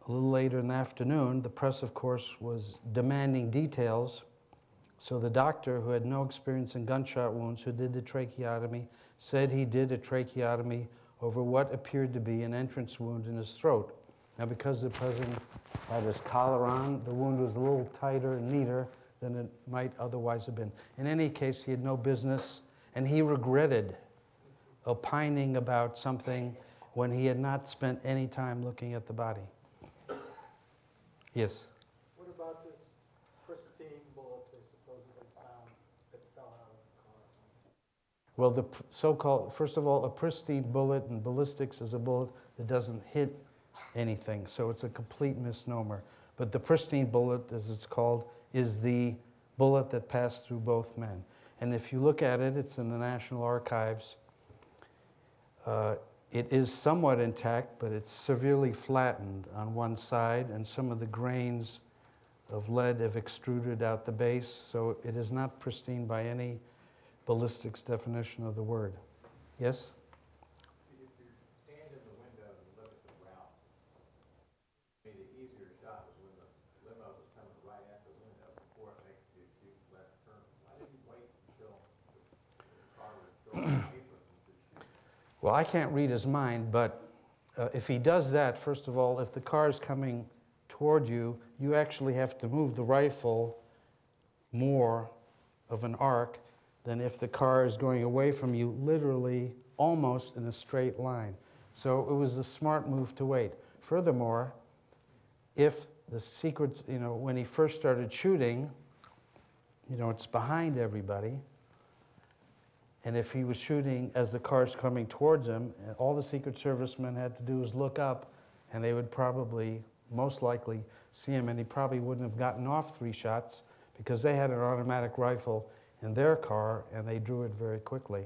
a little later in the afternoon, the press, of course, was demanding details. So the doctor, who had no experience in gunshot wounds, who did the tracheotomy, said he did a tracheotomy over what appeared to be an entrance wound in his throat. Now, because the president had his collar on, the wound was a little tighter and neater than it might otherwise have been. In any case, he had no business, and he regretted opining about something when he had not spent any time looking at the body. Yes? What about this pristine bullet they supposedly found that fell out of the car? Well, the so-called, first of all, a pristine bullet in ballistics is a bullet that doesn't hit anything, so it's a complete misnomer. But the pristine bullet, as it's called, is the bullet that passed through both men. And if you look at it, it's in the National Archives. It is somewhat intact, but it's severely flattened on one side, and some of the grains of lead have extruded out the base, so it is not pristine by any ballistics definition of the word. Yes? If you stand in the window and look at the route, maybe the easier shot was when the limo was coming right at the window before it makes the acute left turn. Why didn't you wait until the car was still on the apron to shoot? Well, I can't read his mind, but if he does that, first of all, if the car is coming toward you, you actually have to move the rifle more of an arc than if the car is going away from you, literally almost in a straight line. So it was a smart move to wait. Furthermore, if the secret, when he first started shooting, it's behind everybody. And if he was shooting as the car's coming towards him, all the Secret Service men had to do was look up, and they would probably, most likely, see him, and he probably wouldn't have gotten off 3 shots because they had an automatic rifle in their car, and they drew it very quickly.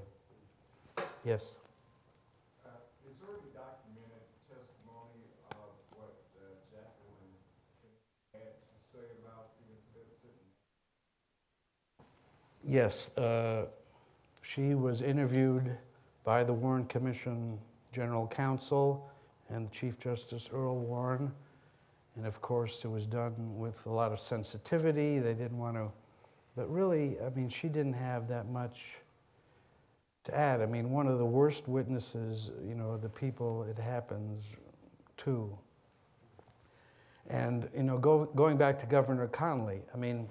Yes? Is there any documented testimony of what Jacqueline had to say about the incident? Yes. She was interviewed by the Warren Commission General Counsel and Chief Justice Earl Warren. And of course, it was done with a lot of sensitivity. They didn't want to, but really, I mean, she didn't have that much to add. I mean, one of the worst witnesses, you know, the people it happens to. And, you know, going back to Governor Connolly, I mean,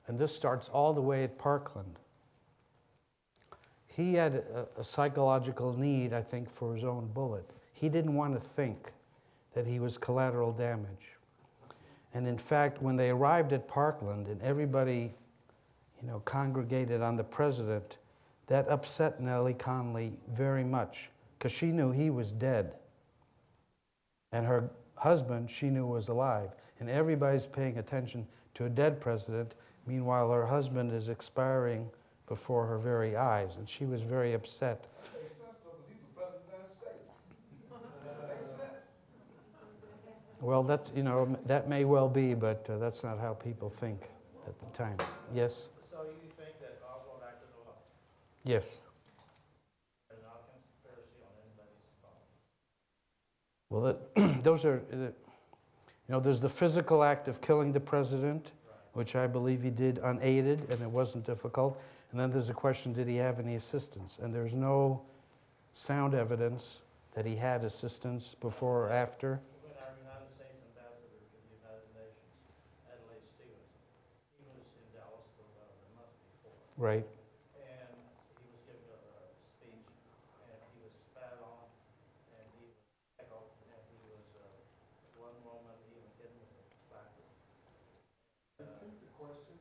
and this starts all the way at Parkland. He had a psychological need, I think, for his own bullet. He didn't want to think that he was collateral damage. And in fact, when they arrived at Parkland and everybody, you know, congregated on the president, that upset Nellie Connolly very much because she knew he was dead. And her husband, she knew, was alive. And everybody's paying attention to a dead president. Meanwhile, her husband is expiring before her very eyes, and she was very upset. Well, that's, you know, that may well be, but that's not how people think at the time. Yes? So you think that Oswald acted alone? Yes. There's no conspiracy on anybody's part? Well, those are, you know, there's the physical act of killing the president, which I believe he did unaided, and it wasn't difficult. And then there's a question, did he have any assistance? And there's no sound evidence that he had assistance before or after. When our United States ambassador to the United Nations, Adelaide Stevenson, he was in Dallas for about a month before. Right. And he was giving a speech, and he was spat on, and he was heckled, and he was, one moment even hitting with a placard. Repeat the question.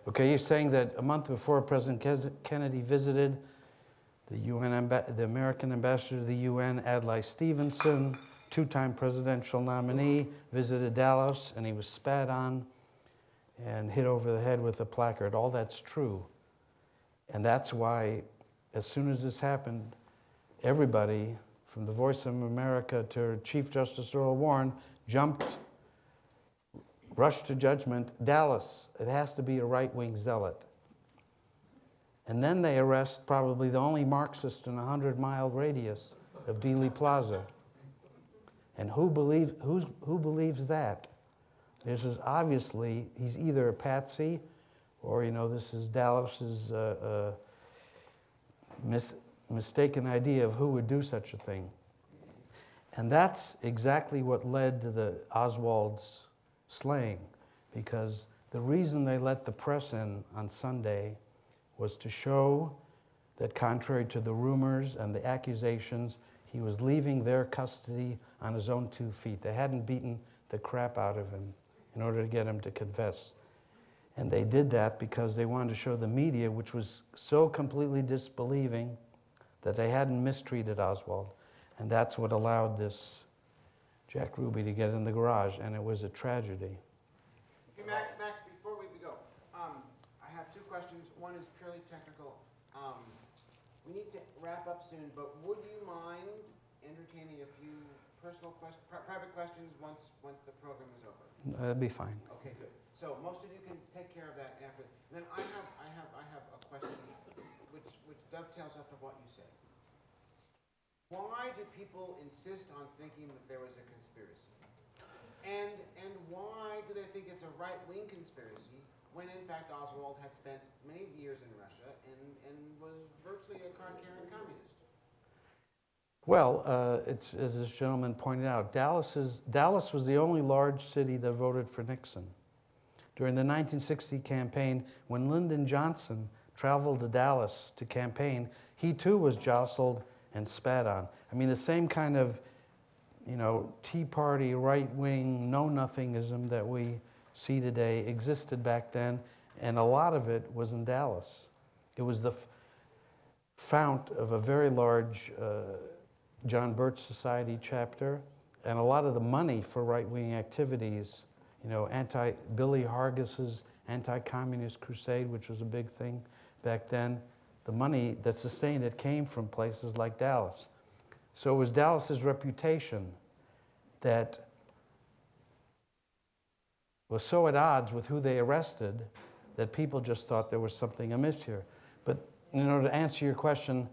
Okay, you're saying that a month before President Kennedy visited the the American ambassador to the UN, Adlai Stevenson, 2-time presidential nominee, visited Dallas, and he was spat on and hit over the head with a placard. All that's true. And that's why, as soon as this happened, everybody, from the Voice of America to Chief Justice Earl Warren, rushed to judgment. Dallas, it has to be a right-wing zealot. And then they arrest probably the only Marxist in a 100-mile radius of Dealey Plaza. And who believes that? This is obviously, he's either a patsy or, you know, this is Dallas's mistaken idea of who would do such a thing. And that's exactly what led to the Oswald's slaying, because the reason they let the press in on Sunday was to show that, contrary to the rumors and the accusations, he was leaving their custody on his own 2 feet. They hadn't beaten the crap out of him in order to get him to confess. And they did that because they wanted to show the media, which was so completely disbelieving, that they hadn't mistreated Oswald. And that's what allowed this Jack Ruby to get in the garage, and it was a tragedy. Okay, Max, before we go, I have 2 questions. One is purely technical. We need to wrap up soon, but would you mind entertaining a few personal private questions once the program is over? That'd be fine. Okay, good. So most of you can take care of that after. Then I have a question which dovetails off of what you said. Why do people insist on thinking that there was a conspiracy? And why do they think it's a right-wing conspiracy when, in fact, Oswald had spent many years in Russia and was virtually a card-carrying communist? Well, it's, as this gentleman pointed out, Dallas was the only large city that voted for Nixon. During the 1960 campaign, when Lyndon Johnson traveled to Dallas to campaign, he too was jostled and spat on. I mean, the same kind of, you know, Tea Party, right-wing, know-nothingism that we see today existed back then, and a lot of it was in Dallas. It was the fount of a very large John Birch Society chapter, and a lot of the money for right-wing activities, you know, Billy Hargis's anti-communist crusade, which was a big thing back then, the money that sustained it came from places like Dallas. So it was Dallas's reputation that was so at odds with who they arrested that people just thought there was something amiss here. But in order to answer your question,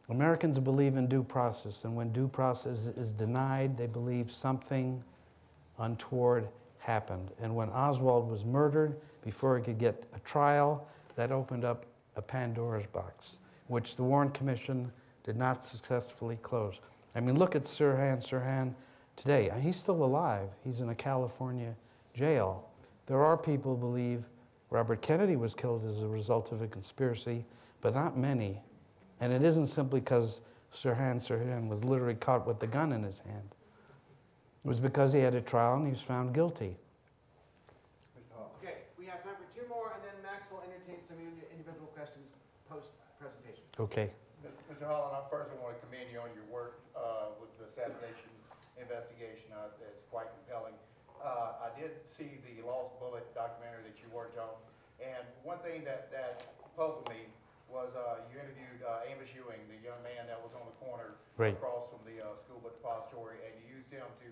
Americans believe in due process, and when due process is denied, they believe something untoward happened. And when Oswald was murdered, before he could get a trial, that opened up a Pandora's box, which the Warren Commission did not successfully close. I mean, look at Sirhan today. He's still alive. He's in a California jail. There are people who believe Robert Kennedy was killed as a result of a conspiracy, but not many. And it isn't simply because Sirhan was literally caught with the gun in his hand. It was because he had a trial and he was found guilty. Okay, we have time for two more, and then Max will entertain some individual questions post-presentation. Okay. Mr. Holland, I first want to commend you on your work with the assassination investigation. It's quite compelling. I did see the Lost Bullet documentary that you worked on, and one thing that puzzled me was you interviewed Amos Ewing, the young man that was on the corner across from the school book depository, and you used him to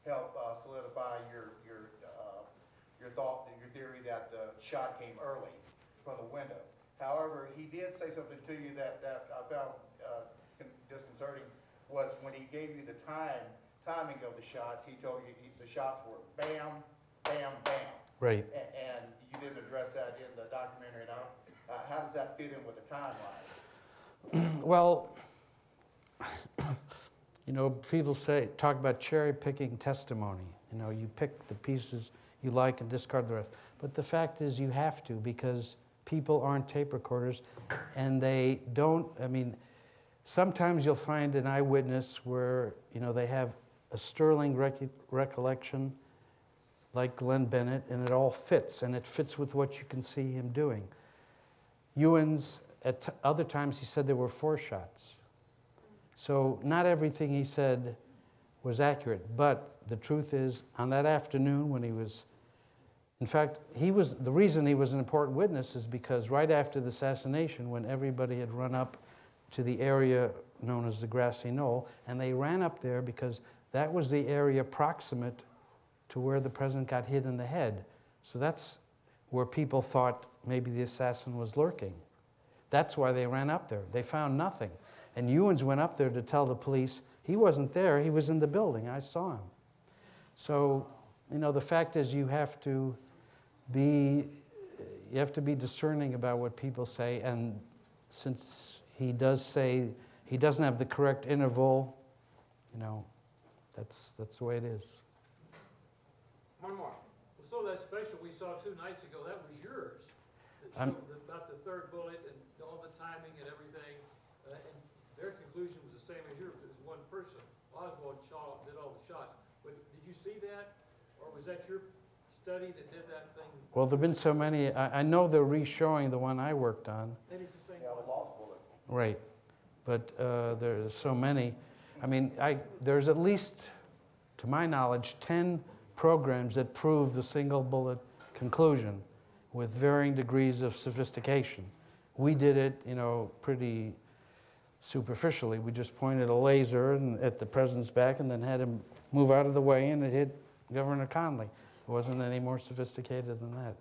help solidify your theory that the shot came early from the window. However, he did say something to you that I found disconcerting, was when he gave you the timing of the shots, he told you the shots were bam, bam, bam. Right. And you didn't address that in the documentary. Now, how does that fit in with the timeline? Well, you know, people talk about cherry picking testimony. You know, you pick the pieces you like and discard the rest. But the fact is you have to, because people aren't tape recorders and they don't, I mean, sometimes you'll find an eyewitness where, you know, they have a sterling recollection like Glenn Bennett, and it all fits, and it fits with what you can see him doing. Ewing's, at other times he said there were 4 shots. So not everything he said was accurate, but the truth is, on that afternoon when he was, in fact, the reason he was an important witness is because right after the assassination, when everybody had run up to the area known as the Grassy Knoll, and they ran up there because that was the area proximate to where the president got hit in the head. So that's where people thought maybe the assassin was lurking. That's why they ran up there. They found nothing. And Ewens went up there to tell the police he wasn't there, he was in the building, I saw him. So, you know, the fact is you have to be discerning about what people say, and since he does say he doesn't have the correct interval, you know, that's the way it is. One more. So that special we saw 2 nights ago, that was yours. That showed about the 3rd bullet and all the timing and everything. And their conclusion was the same as yours. It was one person. Oswald did all the shots. But did you see that? Or was that your study that did that thing? Well, there have been so many. I know they're re-showing the one I worked on. That is the same Yeah, one. the Lost Bullet. Right. But there's so many. I mean, there's at least, to my knowledge, 10 programs that prove the single bullet conclusion with varying degrees of sophistication. We did it, you know, pretty superficially. We just pointed a laser at the president's back and then had him move out of the way, and it hit Governor Connally. It wasn't any more sophisticated than that.